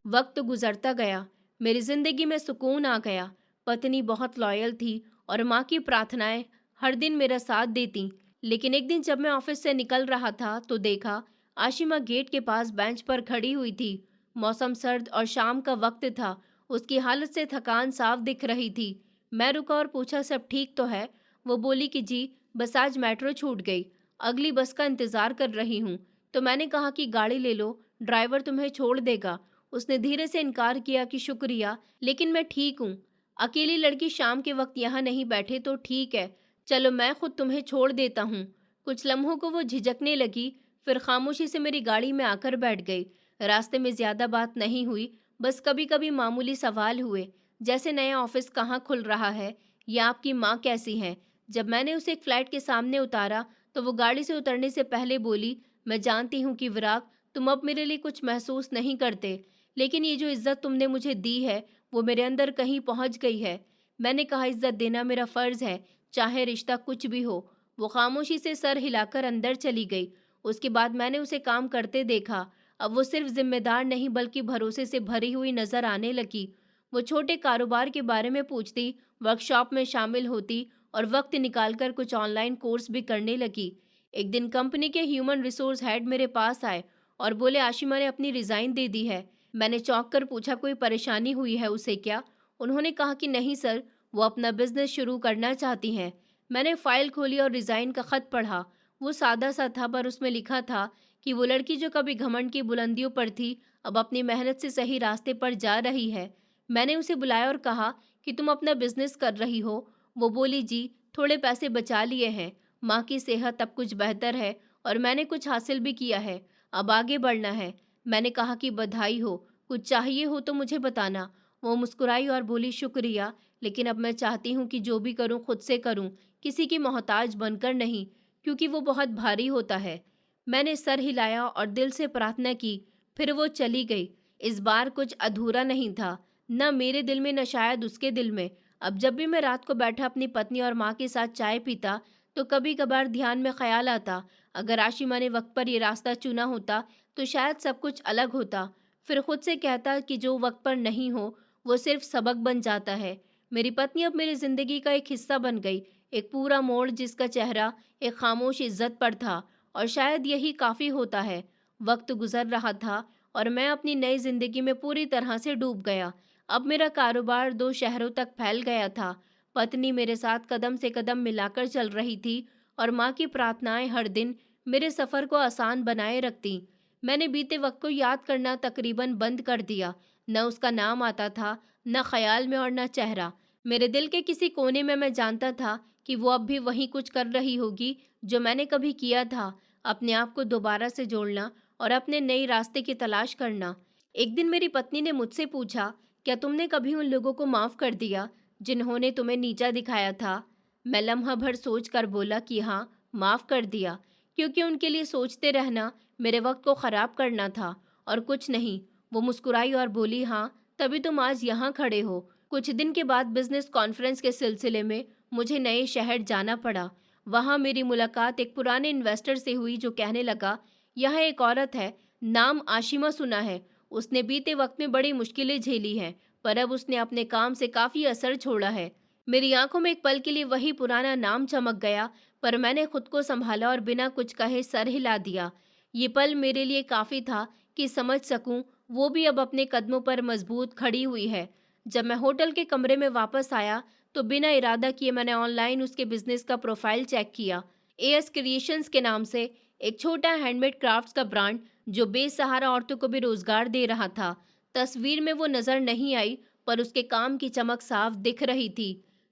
वक्त गुजरता गया। मेरी जिंदगी में सुकून आ गया। पत्नी बहुत लॉयल थी और माँ की प्रार्थनाएं हर दिन मेरा साथ देती। लेकिन एक दिन जब मैं ऑफिस से निकल रहा था तो देखा, आशिमा गेट के पास बेंच पर खड़ी हुई थी। मौसम सर्द और शाम का वक्त था। उसकी हालत से थकान साफ दिख रही थी। मैं रुका और पूछा, सब ठीक तो है? वो बोली कि जी, बस आज मेट्रो छूट गई, अगली बस का इंतजार कर रही हूँ। तो मैंने कहा कि गाड़ी ले लो, ड्राइवर तुम्हें छोड़ देगा। उसने धीरे से इनकार किया कि शुक्रिया, लेकिन मैं ठीक हूँ। अकेली लड़की शाम के वक्त यहाँ नहीं बैठे तो ठीक है, चलो मैं खुद तुम्हें छोड़ देता हूँ। कुछ लम्हों को वो झिझकने लगी, फिर खामोशी से मेरी गाड़ी में आकर बैठ गई। रास्ते में ज्यादा बात नहीं हुई, बस कभी कभी मामूली सवाल हुए, जैसे नया ऑफिस कहाँ खुल रहा है या आपकी माँ कैसी है। जब मैंने उसे एक फ्लैट के सामने उतारा तो वो गाड़ी से उतरने से पहले बोली, मैं जानती हूँ कि विराग, तुम अब मेरे लिए कुछ महसूस नहीं करते, लेकिन ये जो इज्जत तुमने मुझे दी है वो मेरे अंदर कहीं पहुंच गई है। मैंने कहा, इज्जत देना मेरा फर्ज है, चाहे रिश्ता कुछ भी हो। वो खामोशी से सर हिलाकर अंदर चली गई। उसके बाद मैंने उसे काम करते देखा। अब वो सिर्फ जिम्मेदार नहीं बल्कि भरोसे से भरी हुई नजर आने लगी। वो छोटे कारोबार के बारे में पूछती, वर्कशॉप में शामिल होती और वक्त निकालकर कुछ ऑनलाइन कोर्स भी करने लगी। एक दिन कंपनी के ह्यूमन रिसोर्स हेड मेरे पास आए और बोले, आशिमा ने अपनी रिजाइन दे दी है। मैंने चौंक कर पूछा, कोई परेशानी हुई है उसे क्या? उन्होंने कहा कि नहीं सर, वो अपना बिजनेस शुरू करना चाहती हैं। मैंने फाइल खोली और रिजाइन का खत पढ़ा। वो सादा सा था, पर उसमें लिखा था कि वो लड़की जो कभी घमंड की बुलंदियों पर थी, अब अपनी मेहनत से सही रास्ते पर जा रही है। मैंने उसे बुलाया और कहा कि तुम अपना बिजनेस कर रही हो? वो बोली, जी, थोड़े पैसे बचा लिए हैं। माँ की सेहत अब कुछ बेहतर है और मैंने कुछ हासिल भी किया है। अब आगे बढ़ना है। मैंने कहा कि बधाई हो, कुछ चाहिए हो तो मुझे बताना। वो मुस्कुराई और बोली, शुक्रिया, लेकिन अब मैं चाहती हूँ कि जो भी करूँ खुद से करूँ, किसी की मोहताज बनकर नहीं, क्योंकि वो बहुत भारी होता है। मैंने सर हिलाया और दिल से प्रार्थना की। फिर वो चली गई। इस बार कुछ अधूरा नहीं था, न मेरे दिल में न शायद उसके दिल में। अब जब भी मैं रात को बैठा अपनी पत्नी और माँ के साथ चाय पीता तो कभी कभार ध्यान में ख्याल आता, अगर आशिमा ने वक्त पर ये रास्ता चुना होता तो शायद सब कुछ अलग होता। फिर खुद से कहता कि जो वक्त पर नहीं हो वो सिर्फ सबक बन जाता है। मेरी पत्नी अब मेरी जिंदगी का एक हिस्सा बन गई, एक पूरा मोड़ जिसका चेहरा एक खामोश इज्जत पर था, और शायद यही काफ़ी होता है। वक्त गुजर रहा था और मैं अपनी नई जिंदगी में पूरी तरह से डूब गया। अब मेरा कारोबार 2 शहरों तक फैल गया था। पत्नी मेरे साथ कदम से कदम मिलाकर चल रही थी और माँ की प्रार्थनाएं हर दिन मेरे सफ़र को आसान बनाए रखती। मैंने बीते वक्त को याद करना तकरीबन बंद कर दिया। न उसका नाम आता था, न ख्याल में और न चेहरा। मेरे दिल के किसी कोने में मैं जानता था कि वो अब भी वही कुछ कर रही होगी जो मैंने कभी किया था, अपने आप को दोबारा से जोड़ना और अपने नए रास्ते की तलाश करना। एक दिन मेरी पत्नी ने मुझसे पूछा, क्या तुमने कभी उन लोगों को माफ़ कर दिया जिन्होंने तुम्हें नीचा दिखाया था? मैं लम्हा भर सोच कर बोला कि हाँ, माफ़ कर दिया, क्योंकि उनके लिए सोचते रहना मेरे वक्त को ख़राब करना था और कुछ नहीं। वो मुस्कुराई और बोली, हाँ, तभी तुम आज यहाँ खड़े हो। कुछ दिन के बाद बिजनेस कॉन्फ्रेंस के सिलसिले में मुझे नए शहर जाना पड़ा। वहाँ मेरी मुलाकात एक पुराने इन्वेस्टर से हुई जो कहने लगा, यहाँ एक औरत है, नाम आशिमा सुना है। उसने बीते वक्त में बड़ी मुश्किलें झेली हैं, पर अब उसने अपने काम से काफ़ी असर छोड़ा है। मेरी आंखों में एक पल के लिए वही पुराना नाम चमक गया, पर मैंने खुद को संभाला और बिना कुछ कहे सर हिला दिया। ये पल मेरे लिए काफ़ी था कि समझ सकूं वो भी अब अपने कदमों पर मजबूत खड़ी हुई है। जब मैं होटल के कमरे में वापस आया तो बिना इरादा किए मैंने ऑनलाइन उसके बिजनेस का प्रोफाइल चेक किया। एएस क्रिएशंस के नाम से एक छोटा हैंडमेड क्राफ्ट्स का ब्रांड जो बेसहारा औरतों को भी रोजगार दे रहा था। तस्वीर में वो नजर नहीं आई, पर उसके काम की चमक साफ दिख रही थी।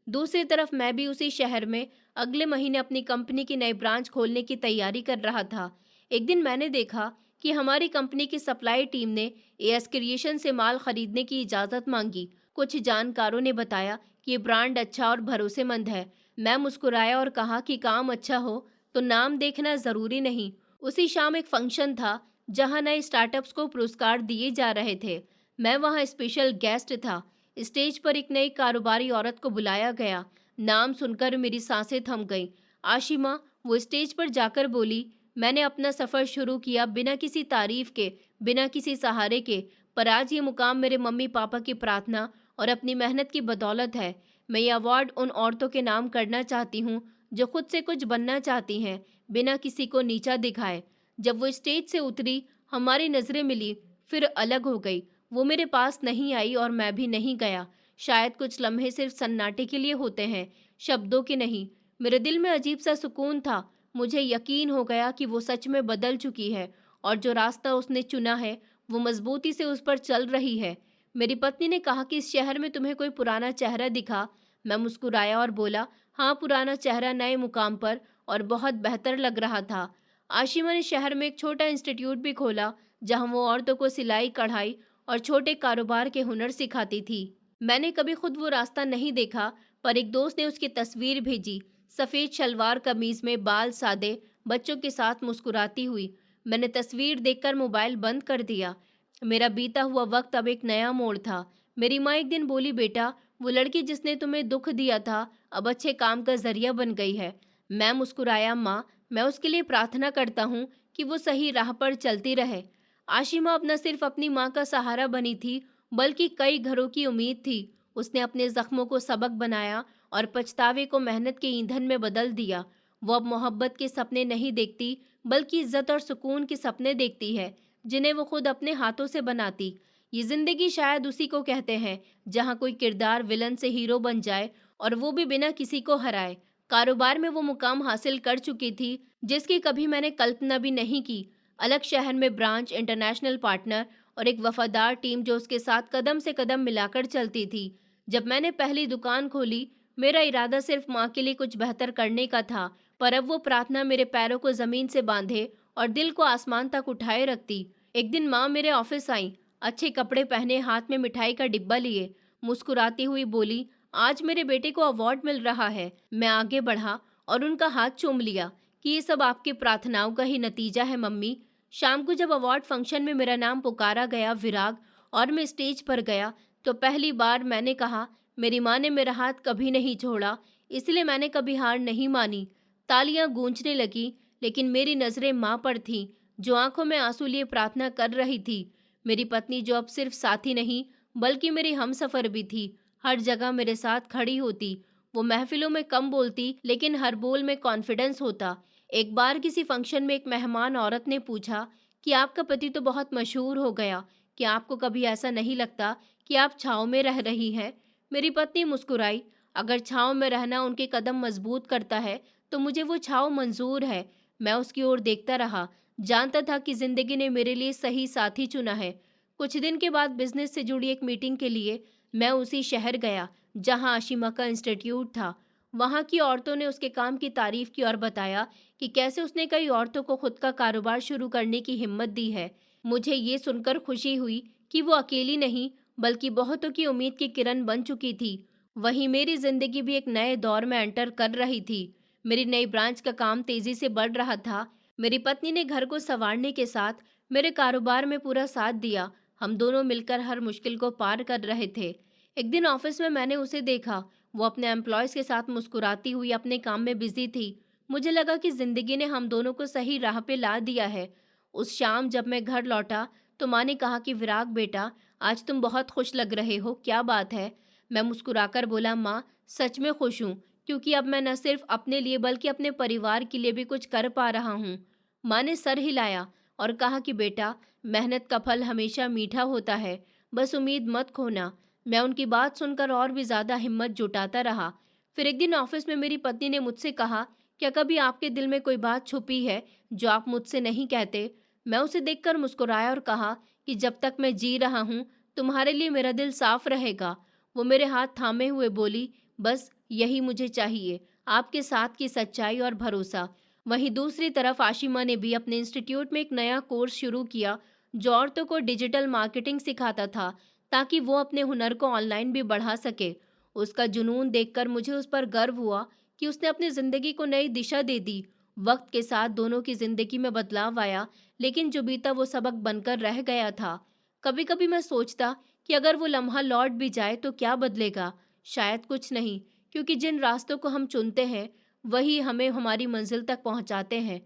दूसरी तरफ मैं भी उसी शहर में अगले महीने अपनी कंपनी की नई ब्रांच खोलने की तैयारी कर रहा था। एक दिन मैंने देखा कि हमारी कंपनी की सप्लाई टीम ने एएस क्रिएशन से माल खरीदने की इजाज़त मांगी। कुछ जानकारों ने बताया कि ये ब्रांड अच्छा और भरोसेमंद है। मैं मुस्कुराया और कहा कि काम अच्छा हो तो नाम देखना ज़रूरी नहीं। उसी शाम एक फंक्शन था जहां नए स्टार्टअप्स को पुरस्कार दिए जा रहे थे। मैं वहां स्पेशल गेस्ट था। स्टेज पर एक नई कारोबारी औरत को बुलाया गया। नाम सुनकर मेरी सांसें थम गईं। आशिमा, वो स्टेज पर जाकर बोली, मैंने अपना सफ़र शुरू किया बिना किसी तारीफ के, बिना किसी सहारे के, पर आज ये मुकाम मेरे मम्मी पापा की प्रार्थना और अपनी मेहनत की बदौलत है। मैं ये अवार्ड उन औरतों के नाम करना चाहती हूँ जो खुद से कुछ बनना चाहती हैं, बिना किसी को नीचा दिखाए। जब वो स्टेज से उतरी, हमारी नज़रें मिली, फिर अलग हो गई। वो मेरे पास नहीं आई और मैं भी नहीं गया। शायद कुछ लम्हे सिर्फ सन्नाटे के लिए होते हैं, शब्दों के नहीं। मेरे दिल में अजीब सा सुकून था। मुझे यकीन हो गया कि वो सच में बदल चुकी है और जो रास्ता उसने चुना है वो मजबूती से उस पर चल रही है। मेरी पत्नी ने कहा कि इस शहर में तुम्हें कोई पुराना चेहरा दिखा? मैं मुस्कुराया और बोला, हाँ, पुराना चेहरा नए मुकाम पर और बहुत बेहतर लग रहा था। आशिमा ने शहर में एक छोटा इंस्टीट्यूट भी खोला जहां वो औरतों को सिलाई, कढ़ाई और छोटे कारोबार के हुनर सिखाती थी। मैंने कभी खुद वो रास्ता नहीं देखा, पर एक दोस्त ने उसकी तस्वीर भेजी, सफ़ेद शलवार कमीज में, बाल सादे, बच्चों के साथ मुस्कुराती हुई। मैंने तस्वीर देखकर मोबाइल बंद कर दिया। मेरा बीता हुआ वक्त अब एक नया मोड़ था। मेरी माँ एक दिन बोली, बेटा, वो लड़की जिसने तुम्हें दुख दिया था अब अच्छे काम का जरिया बन गई है। मैं मुस्कुराया, माँ, मैं उसके लिए प्रार्थना करता हूँ कि वो सही राह पर चलती रहे। आशिमा अब न सिर्फ अपनी माँ का सहारा बनी थी, बल्कि कई घरों की उम्मीद थी। उसने अपने जख्मों को सबक बनाया और पछतावे को मेहनत के ईंधन में बदल दिया। वो अब मोहब्बत के सपने नहीं देखती, बल्कि इज्जत और सुकून के सपने देखती है, जिन्हें वो खुद अपने हाथों से बनाती। ये जिंदगी शायद उसी को कहते हैं जहाँ कोई किरदार विलन से हीरो बन जाए, और वो भी बिना किसी को हराए। कारोबार में वो मुकाम हासिल कर चुकी थी जिसकी कभी मैंने कल्पना भी नहीं की। अलग शहर में ब्रांच, इंटरनेशनल पार्टनर और एक वफादार टीम जो उसके साथ कदम से कदम मिलाकर चलती थी। जब मैंने पहली दुकान खोली, मेरा इरादा सिर्फ माँ के लिए कुछ बेहतर करने का था, पर अब वो प्रार्थना मेरे पैरों को जमीन से बांधे और दिल को आसमान तक उठाए रखती। एक दिन माँ मेरे ऑफिस आई, अच्छे कपड़े पहने, हाथ में मिठाई का डिब्बा लिए, मुस्कुराती हुई बोली, आज मेरे बेटे को अवार्ड मिल रहा है। मैं आगे बढ़ा और उनका हाथ चूम लिया कि ये सब आपकी प्रार्थनाओं का ही नतीजा है मम्मी। शाम को जब अवार्ड फंक्शन में मेरा नाम पुकारा गया, विराग, और मैं स्टेज पर गया, तो पहली बार मैंने कहा, मेरी माँ ने मेरा हाथ कभी नहीं छोड़ा, इसलिए मैंने कभी हार नहीं मानी। तालियां गूंजने लगी, लेकिन मेरी नज़रें माँ पर थीं, जो आंखों में आंसू लिए प्रार्थना कर रही थी। मेरी पत्नी, जो अब सिर्फ साथी नहीं बल्कि मेरी हमसफर भी थी, हर जगह मेरे साथ खड़ी होती। वो महफिलों में कम बोलती, लेकिन हर बोल में कॉन्फिडेंस होता। एक बार किसी फंक्शन में एक मेहमान औरत ने पूछा कि आपका पति तो बहुत मशहूर हो गया, क्या आपको कभी ऐसा नहीं लगता कि आप छाँव में रह रही हैं? मेरी पत्नी मुस्कुराई, अगर छाँव में रहना उनके कदम मजबूत करता है तो मुझे वो छाँव मंजूर है। मैं उसकी ओर देखता रहा, जानता था कि जिंदगी ने मेरे लिए सही साथी चुना है। कुछ दिन के बाद बिजनेस से जुड़ी एक मीटिंग के लिए मैं उसी शहर गया जहां आशिमा का इंस्टीट्यूट था। वहां की औरतों ने उसके काम की तारीफ की और बताया कि कैसे उसने कई औरतों को खुद का कारोबार शुरू करने की हिम्मत दी है। मुझे ये सुनकर खुशी हुई कि वो अकेली नहीं, बल्कि बहुतों की उम्मीद की किरण बन चुकी थी। वहीं मेरी जिंदगी भी एक नए दौर में एंटर कर रही थी। मेरी नई ब्रांच का काम तेजी से बढ़ रहा था। मेरी पत्नी ने घर को संवारने के साथ मेरे कारोबार में पूरा साथ दिया। हम दोनों मिलकर हर मुश्किल को पार कर रहे थे। एक दिन ऑफिस में मैंने उसे देखा। वो अपने एम्प्लॉयज़ के साथ मुस्कुराती हुई अपने काम में बिजी थी। मुझे लगा कि जिंदगी ने हम दोनों को सही राह पे ला दिया है। उस शाम जब मैं घर लौटा तो माँ ने कहा कि विराग बेटा, आज तुम बहुत खुश लग रहे हो, क्या बात है? मैं मुस्कुराकर बोला, माँ सच में खुश हूँ, क्योंकि अब मैं न सिर्फ अपने लिए बल्कि अपने परिवार के लिए भी कुछ कर पा रहा हूँ। माँ ने सर हिलाया और कहा कि बेटा, मेहनत का फल हमेशा मीठा होता है, बस उम्मीद मत खोना। मैं उनकी बात सुनकर और भी ज़्यादा हिम्मत जुटाता रहा। फिर एक दिन ऑफिस में मेरी पत्नी ने मुझसे कहा, क्या कभी आपके दिल में कोई बात छुपी है जो आप मुझसे नहीं कहते? मैं उसे देखकर मुस्कुराया और कहा कि जब तक मैं जी रहा हूँ, तुम्हारे लिए मेरा दिल साफ रहेगा। वो मेरे हाथ थामे हुए बोली, बस यही मुझे चाहिए, आपके साथ की सच्चाई और भरोसा। वहीं दूसरी तरफ आशिमा ने भी अपने इंस्टीट्यूट में एक नया कोर्स शुरू किया जो औरतों को डिजिटल मार्केटिंग सिखाता था, ताकि वो अपने हुनर को ऑनलाइन भी बढ़ा सके। उसका जुनून देखकर मुझे उस पर गर्व हुआ कि उसने अपनी ज़िंदगी को नई दिशा दे दी। वक्त के साथ दोनों की ज़िंदगी में बदलाव आया, लेकिन जो बीता वो सबक बनकर रह गया था। कभी कभी मैं सोचता कि अगर वो लम्हा लौट भी जाए तो क्या बदलेगा? शायद कुछ नहीं, क्योंकि जिन रास्तों को हम चुनते हैं वही हमें हमारी मंजिल तक पहुंचाते हैं।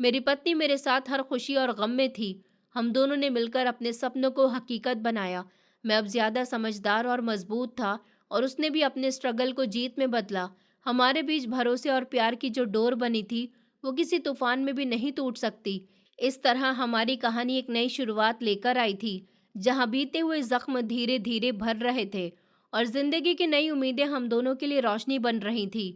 मेरी पत्नी मेरे साथ हर खुशी और गम में थी। हम दोनों ने मिलकर अपने सपनों को हकीकत बनाया। मैं अब ज्यादा समझदार और मजबूत था, और उसने भी अपने स्ट्रगल को जीत में बदला। हमारे बीच भरोसे और प्यार की जो डोर बनी थी वो किसी तूफान में भी नहीं टूट सकती। इस तरह हमारी कहानी एक नई शुरुआत लेकर आई थी, जहां बीते हुए जख्म धीरे धीरे भर रहे थे और जिंदगी की नई उम्मीदें हम दोनों के लिए रोशनी बन रही थी।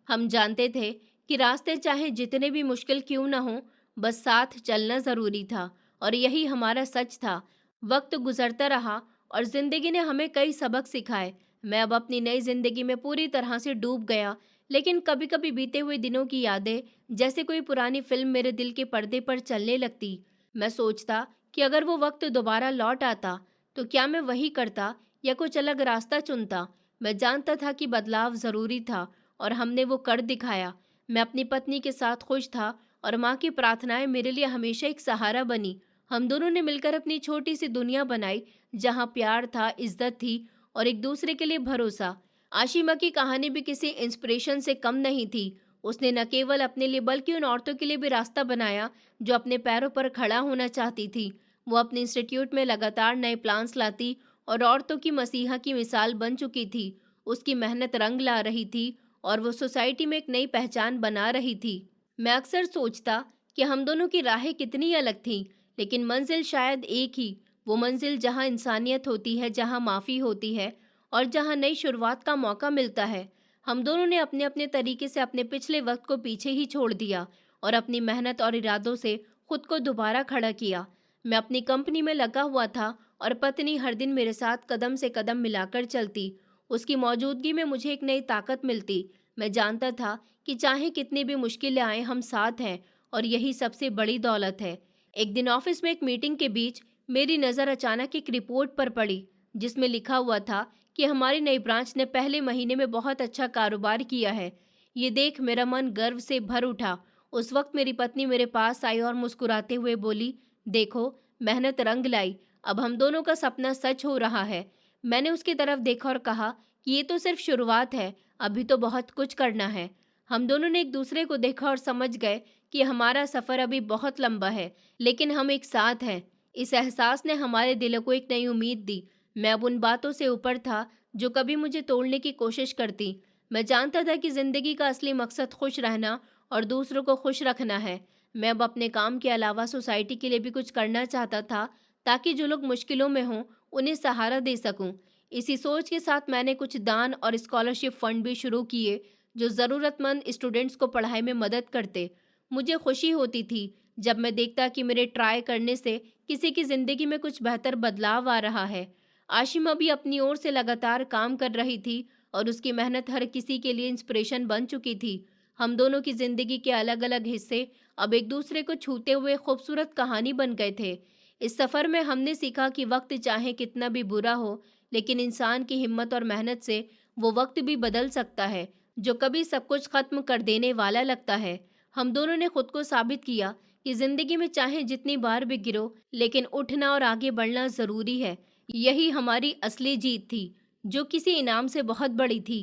हम जानते थे कि रास्ते चाहे जितने भी मुश्किल क्यों न हो, बस साथ चलना जरूरी था, और यही हमारा सच था। वक्त गुजरता रहा और जिंदगी ने हमें कई सबक सिखाए। मैं अब अपनी नई जिंदगी में पूरी तरह से डूब गया, लेकिन कभी कभी बीते हुए दिनों की यादें जैसे कोई पुरानी फिल्म मेरे दिल के पर्दे पर चलने लगती। मैं सोचता कि अगर वो वक्त दोबारा लौट आता तो क्या मैं वही करता या कुछ अलग रास्ता चुनता। मैं जानता था कि बदलाव जरूरी था, और हमने वो कर दिखाया। मैं अपनी पत्नी के साथ खुश था, और माँ की प्रार्थनाएं मेरे लिए हमेशा एक सहारा बनी। हम दोनों ने मिलकर अपनी छोटी सी दुनिया बनाई, जहाँ प्यार था, इज्जत थी और एक दूसरे के लिए भरोसा। आशिमा की कहानी भी किसी इंस्पिरेशन से कम नहीं थी। उसने न केवल अपने लिए बल्कि उन औरतों के लिए भी रास्ता बनाया जो अपने पैरों पर खड़ा होना चाहती थी। वो अपने इंस्टीट्यूट में लगातार नए प्लान्स लाती और औरतों की मसीहा की मिसाल बन चुकी थी। उसकी मेहनत रंग ला रही थी और वो सोसाइटी में एक नई पहचान बना रही थी। मैं अक्सर सोचता कि हम दोनों की राहें कितनी अलग थीं, लेकिन मंजिल शायद एक ही। वो मंजिल जहाँ इंसानियत होती है, जहाँ माफ़ी होती है और जहाँ नई शुरुआत का मौका मिलता है। हम दोनों ने अपने अपने तरीके से अपने पिछले वक्त को पीछे ही छोड़ दिया और अपनी मेहनत और इरादों से खुद को दोबारा खड़ा किया। मैं अपनी कंपनी में लगा हुआ था और पत्नी हर दिन मेरे साथ कदम से कदम मिलाकर चलती। उसकी मौजूदगी में मुझे एक नई ताकत मिलती। मैं जानता था कि चाहे कितनी भी मुश्किलें आए, हम साथ हैं, और यही सबसे बड़ी दौलत है। एक दिन ऑफिस में एक मीटिंग के बीच मेरी नज़र अचानक एक रिपोर्ट पर पड़ी, जिसमें लिखा हुआ था कि हमारी नई ब्रांच ने पहले महीने में बहुत अच्छा कारोबार किया है। ये देख मेरा मन गर्व से भर उठा। उस वक्त मेरी पत्नी मेरे पास आई और मुस्कुराते हुए बोली, देखो, मेहनत रंग लाई, अब हम दोनों का सपना सच हो रहा है। मैंने उसकी तरफ देखा और कहा कि ये तो सिर्फ शुरुआत है, अभी तो बहुत कुछ करना है। हम दोनों ने एक दूसरे को देखा और समझ गए कि हमारा सफ़र अभी बहुत लंबा है, लेकिन हम एक साथ हैं। इस एहसास ने हमारे दिलों को एक नई उम्मीद दी। मैं अब उन बातों से ऊपर था जो कभी मुझे तोड़ने की कोशिश करती। मैं जानता था कि ज़िंदगी का असली मकसद खुश रहना और दूसरों को खुश रखना है। मैं अब अपने काम के अलावा सोसाइटी के लिए भी कुछ करना चाहता था, ताकि जो लोग मुश्किलों में हों उन्हें सहारा दे सकूं। इसी सोच के साथ मैंने कुछ दान और स्कॉलरशिप फंड भी शुरू किए जो ज़रूरतमंद स्टूडेंट्स को पढ़ाई में मदद करते। मुझे खुशी होती थी जब मैं देखता कि मेरे ट्राई करने से किसी की ज़िंदगी में कुछ बेहतर बदलाव आ रहा है। आशिमा भी अपनी ओर से लगातार काम कर रही थी और उसकी मेहनत हर किसी के लिए इंस्पिरेशन बन चुकी थी। हम दोनों की ज़िंदगी के अलग अलग हिस्से अब एक दूसरे को छूते हुए खूबसूरत कहानी बन गए थे। इस सफ़र में हमने सीखा कि वक्त चाहे कितना भी बुरा हो, लेकिन इंसान की हिम्मत और मेहनत से वो वक्त भी बदल सकता है जो कभी सब कुछ खत्म कर देने वाला लगता है। हम दोनों ने खुद को साबित किया कि जिंदगी में चाहे जितनी बार भी गिरो, लेकिन उठना और आगे बढ़ना जरूरी है। यही हमारी असली जीत थी, जो किसी इनाम से बहुत बड़ी थी।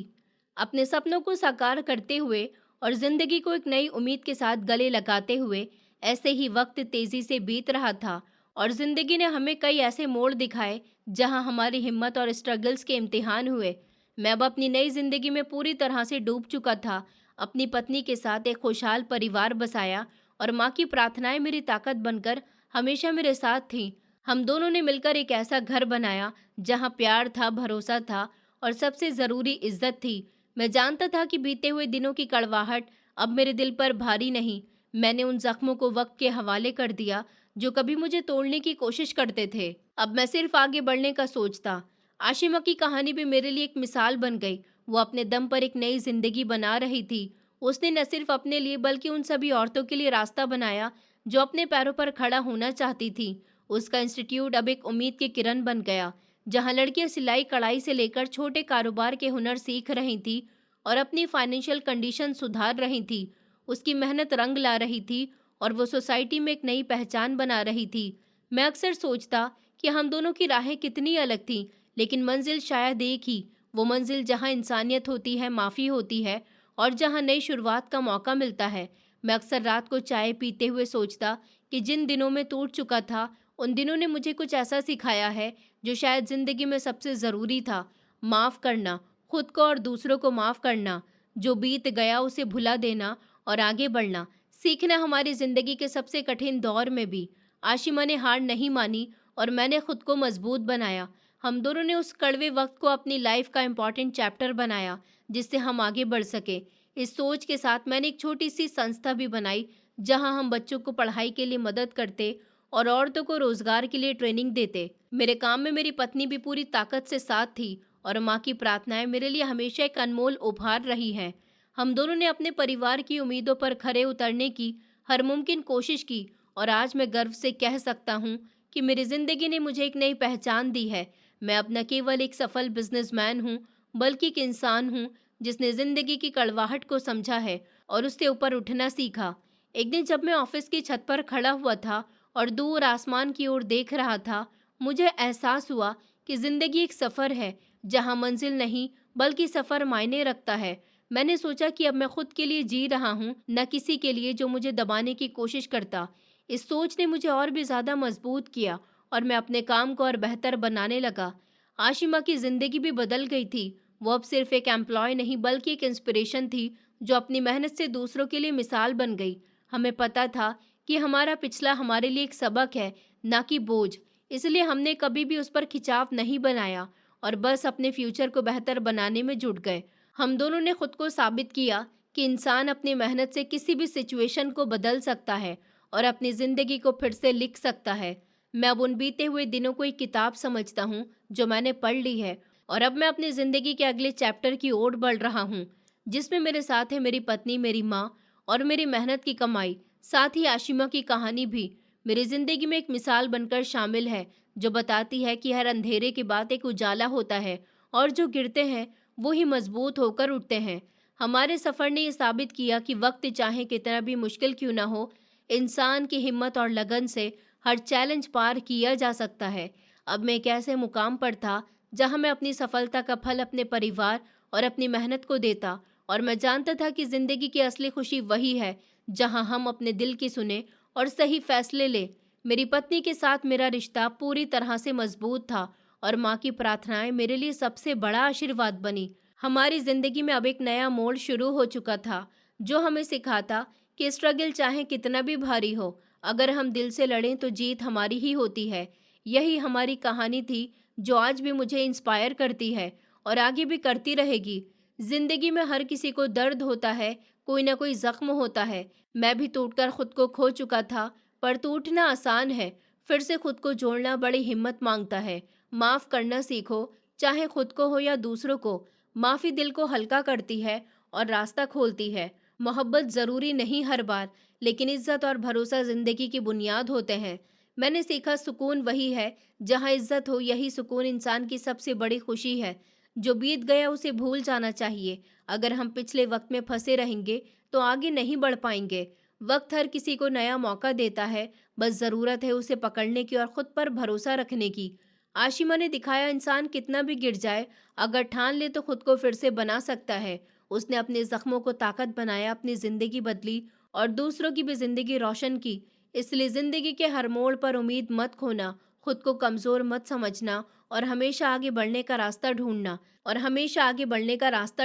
अपने सपनों को साकार करते हुए और जिंदगी को एक नई उम्मीद के साथ गले लगाते हुए। ऐसे ही वक्त तेजी से बीत रहा था और जिंदगी ने हमें कई ऐसे मोड़ दिखाए जहां हमारी हिम्मत और स्ट्रगल्स के इम्तिहान हुए। मैं अब अपनी नई जिंदगी में पूरी तरह से डूब चुका था। अपनी पत्नी के साथ एक खुशहाल परिवार बसाया और माँ की प्रार्थनाएं मेरी ताकत बनकर हमेशा मेरे साथ थीं। हम दोनों ने मिलकर एक ऐसा घर बनाया जहां प्यार था, भरोसा था और सबसे ज़रूरी इज्जत थी। मैं जानता था कि बीते हुए दिनों की कड़वाहट अब मेरे दिल पर भारी नहीं। मैंने उन जख्मों को वक्त के हवाले कर दिया जो कभी मुझे तोड़ने की कोशिश करते थे। अब मैं सिर्फ आगे बढ़ने का सोचता। आशिमा की कहानी भी मेरे लिए एक मिसाल बन गई। वो अपने दम पर एक नई जिंदगी बना रही थी। उसने न सिर्फ अपने लिए बल्कि उन सभी औरतों के लिए रास्ता बनाया जो अपने पैरों पर खड़ा होना चाहती थी। उसका इंस्टीट्यूट अब एक उम्मीद की किरण बन गया, जहां लड़कियां सिलाई कढ़ाई से लेकर छोटे कारोबार के हुनर सीख रही थी और अपनी फाइनेंशियल कंडीशन सुधार रही थी। उसकी मेहनत रंग ला रही थी और वो सोसाइटी में एक नई पहचान बना रही थी। मैं अक्सर सोचता कि हम दोनों की राहें कितनी अलग थीं, लेकिन मंजिल शायद एक ही। वो मंजिल जहां इंसानियत होती है, माफ़ी होती है और जहां नई शुरुआत का मौका मिलता है। मैं अक्सर रात को चाय पीते हुए सोचता कि जिन दिनों में टूट चुका था, उन दिनों ने मुझे कुछ ऐसा सिखाया है जो शायद ज़िंदगी में सबसे ज़रूरी था। माफ़ करना, खुद को और दूसरों को माफ़ करना, जो बीत गया उसे भुला देना और आगे बढ़ना सीखना। हमारी ज़िंदगी के सबसे कठिन दौर में भी आशिमा ने हार नहीं मानी और मैंने खुद को मजबूत बनाया। हम दोनों ने उस कड़वे वक्त को अपनी लाइफ का इम्पॉर्टेंट चैप्टर बनाया जिससे हम आगे बढ़ सके। इस सोच के साथ मैंने एक छोटी सी संस्था भी बनाई जहां हम बच्चों को पढ़ाई के लिए मदद करते और औरतों को रोजगार के लिए ट्रेनिंग देते। मेरे काम में मेरी पत्नी भी पूरी ताकत से साथ थी और माँ की प्रार्थनाएं मेरे लिए हमेशा एक अनमोल उपहार रही हैं। हम दोनों ने अपने परिवार की उम्मीदों पर खरे उतरने की हर मुमकिन कोशिश की और आज मैं गर्व से कह सकता हूँ कि मेरी जिंदगी ने मुझे एक नई पहचान दी है। मैं अब न केवल एक सफल बिजनेसमैन हूँ, बल्कि एक इंसान हूँ जिसने जिंदगी की कड़वाहट को समझा है और उससे ऊपर उठना सीखा। एक दिन जब मैं ऑफिस की छत पर खड़ा हुआ था और दूर आसमान की ओर देख रहा था, मुझे एहसास हुआ कि जिंदगी एक सफ़र है जहाँ मंजिल नहीं बल्कि सफ़र मायने रखता है। मैंने सोचा कि अब मैं खुद के लिए जी रहा हूँ, न किसी के लिए जो मुझे दबाने की कोशिश करता। इस सोच ने मुझे और भी ज़्यादा मजबूत किया और मैं अपने काम को और बेहतर बनाने लगा। आशिमा की ज़िंदगी भी बदल गई थी। वो अब सिर्फ एक एम्प्लॉय नहीं बल्कि एक इंस्पिरेशन थी जो अपनी मेहनत से दूसरों के लिए मिसाल बन गई। हमें पता था कि हमारा पिछला हमारे लिए एक सबक है, ना कि बोझ। इसलिए हमने कभी भी उस पर खिंचाव नहीं बनाया और बस अपने फ्यूचर को बेहतर बनाने में जुट गए। हम दोनों ने खुद को साबित किया कि इंसान अपनी मेहनत से किसी भी सिचुएशन को बदल सकता है और अपनी ज़िंदगी को फिर से लिख सकता है। मैं अब उन बीते हुए दिनों को एक किताब समझता हूँ जो मैंने पढ़ ली है और अब मैं अपनी ज़िंदगी के अगले चैप्टर की ओर बढ़ रहा हूँ, जिसमें मेरे साथ है मेरी पत्नी, मेरी माँ और मेरी मेहनत की कमाई। साथ ही आशिमा की कहानी भी मेरी ज़िंदगी में एक मिसाल बनकर शामिल है जो बताती है कि हर अंधेरे के बाद एक उजाला होता है और जो गिरते हैं वो ही मजबूत होकर उठते हैं। हमारे सफ़र ने ये साबित किया कि वक्त चाहे कितना भी मुश्किल क्यों ना हो, इंसान की हिम्मत और लगन से हर चैलेंज पार किया जा सकता है। अब मैं एक ऐसे मुकाम पर था जहां मैं अपनी सफलता का फल अपने परिवार और अपनी मेहनत को देता और मैं जानता था कि ज़िंदगी की असली खुशी वही है जहां हम अपने दिल की सुने और सही फैसले ले। मेरी पत्नी के साथ मेरा रिश्ता पूरी तरह से मजबूत था और माँ की प्रार्थनाएं मेरे लिए सबसे बड़ा आशीर्वाद बनी। हमारी ज़िंदगी में अब एक नया मोड़ शुरू हो चुका था जो हमें सिखाता कि स्ट्रगल चाहे कितना भी भारी हो, अगर हम दिल से लड़ें तो जीत हमारी ही होती है। यही हमारी कहानी थी जो आज भी मुझे इंस्पायर करती है और आगे भी करती रहेगी। जिंदगी में हर किसी को दर्द होता है, कोई ना कोई जख्म होता है। मैं भी टूटकर खुद को खो चुका था, पर टूटना आसान है, फिर से खुद को जोड़ना बड़ी हिम्मत मांगता है। माफ़ करना सीखो, चाहे खुद को हो या दूसरों को। माफ़ी दिल को हल्का करती है और रास्ता खोलती है। मोहब्बत ज़रूरी नहीं हर बार, लेकिन इज्जत और भरोसा ज़िंदगी की बुनियाद होते हैं। मैंने सीखा सुकून वही है जहाँ इज्जत हो, यही सुकून इंसान की सबसे बड़ी खुशी है। जो बीत गया उसे भूल जाना चाहिए। अगर हम पिछले वक्त में फंसे रहेंगे तो आगे नहीं बढ़ पाएंगे। वक्त हर किसी को नया मौका देता है, बस ज़रूरत है उसे पकड़ने की और खुद पर भरोसा रखने की। आशिमा ने दिखाया इंसान कितना भी गिर जाए, अगर ठान ले तो खुद को फिर से बना सकता है। उसने अपने जख्मों को ताकत बनाया, अपनी जिंदगी बदली और दूसरों की भी जिंदगी रोशन की। इसलिए जिंदगी के हर मोड़ पर उम्मीद मत खोना, खुद को कमजोर मत समझना और हमेशा आगे बढ़ने का रास्ता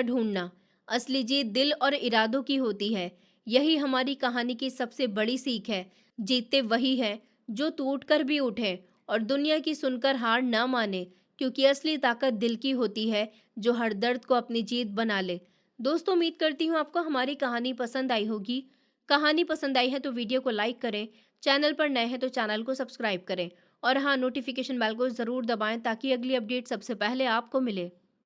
ढूंढना। असली जीत दिल और इरादों की होती है। यही हमारी कहानी की सबसे बड़ी सीख है। जीतते वही है जो टूट कर भी उठे और दुनिया की सुनकर हार ना माने, क्योंकि असली ताकत दिल की होती है जो हर दर्द को अपनी जीत बना ले। दोस्तों, उम्मीद करती हूँ आपको हमारी कहानी पसंद आई होगी। कहानी पसंद आई है तो वीडियो को लाइक करें, चैनल पर नए हैं तो चैनल को सब्सक्राइब करें और हाँ, नोटिफिकेशन बेल को ज़रूर दबाएं ताकि अगली अपडेट सबसे पहले आपको मिले।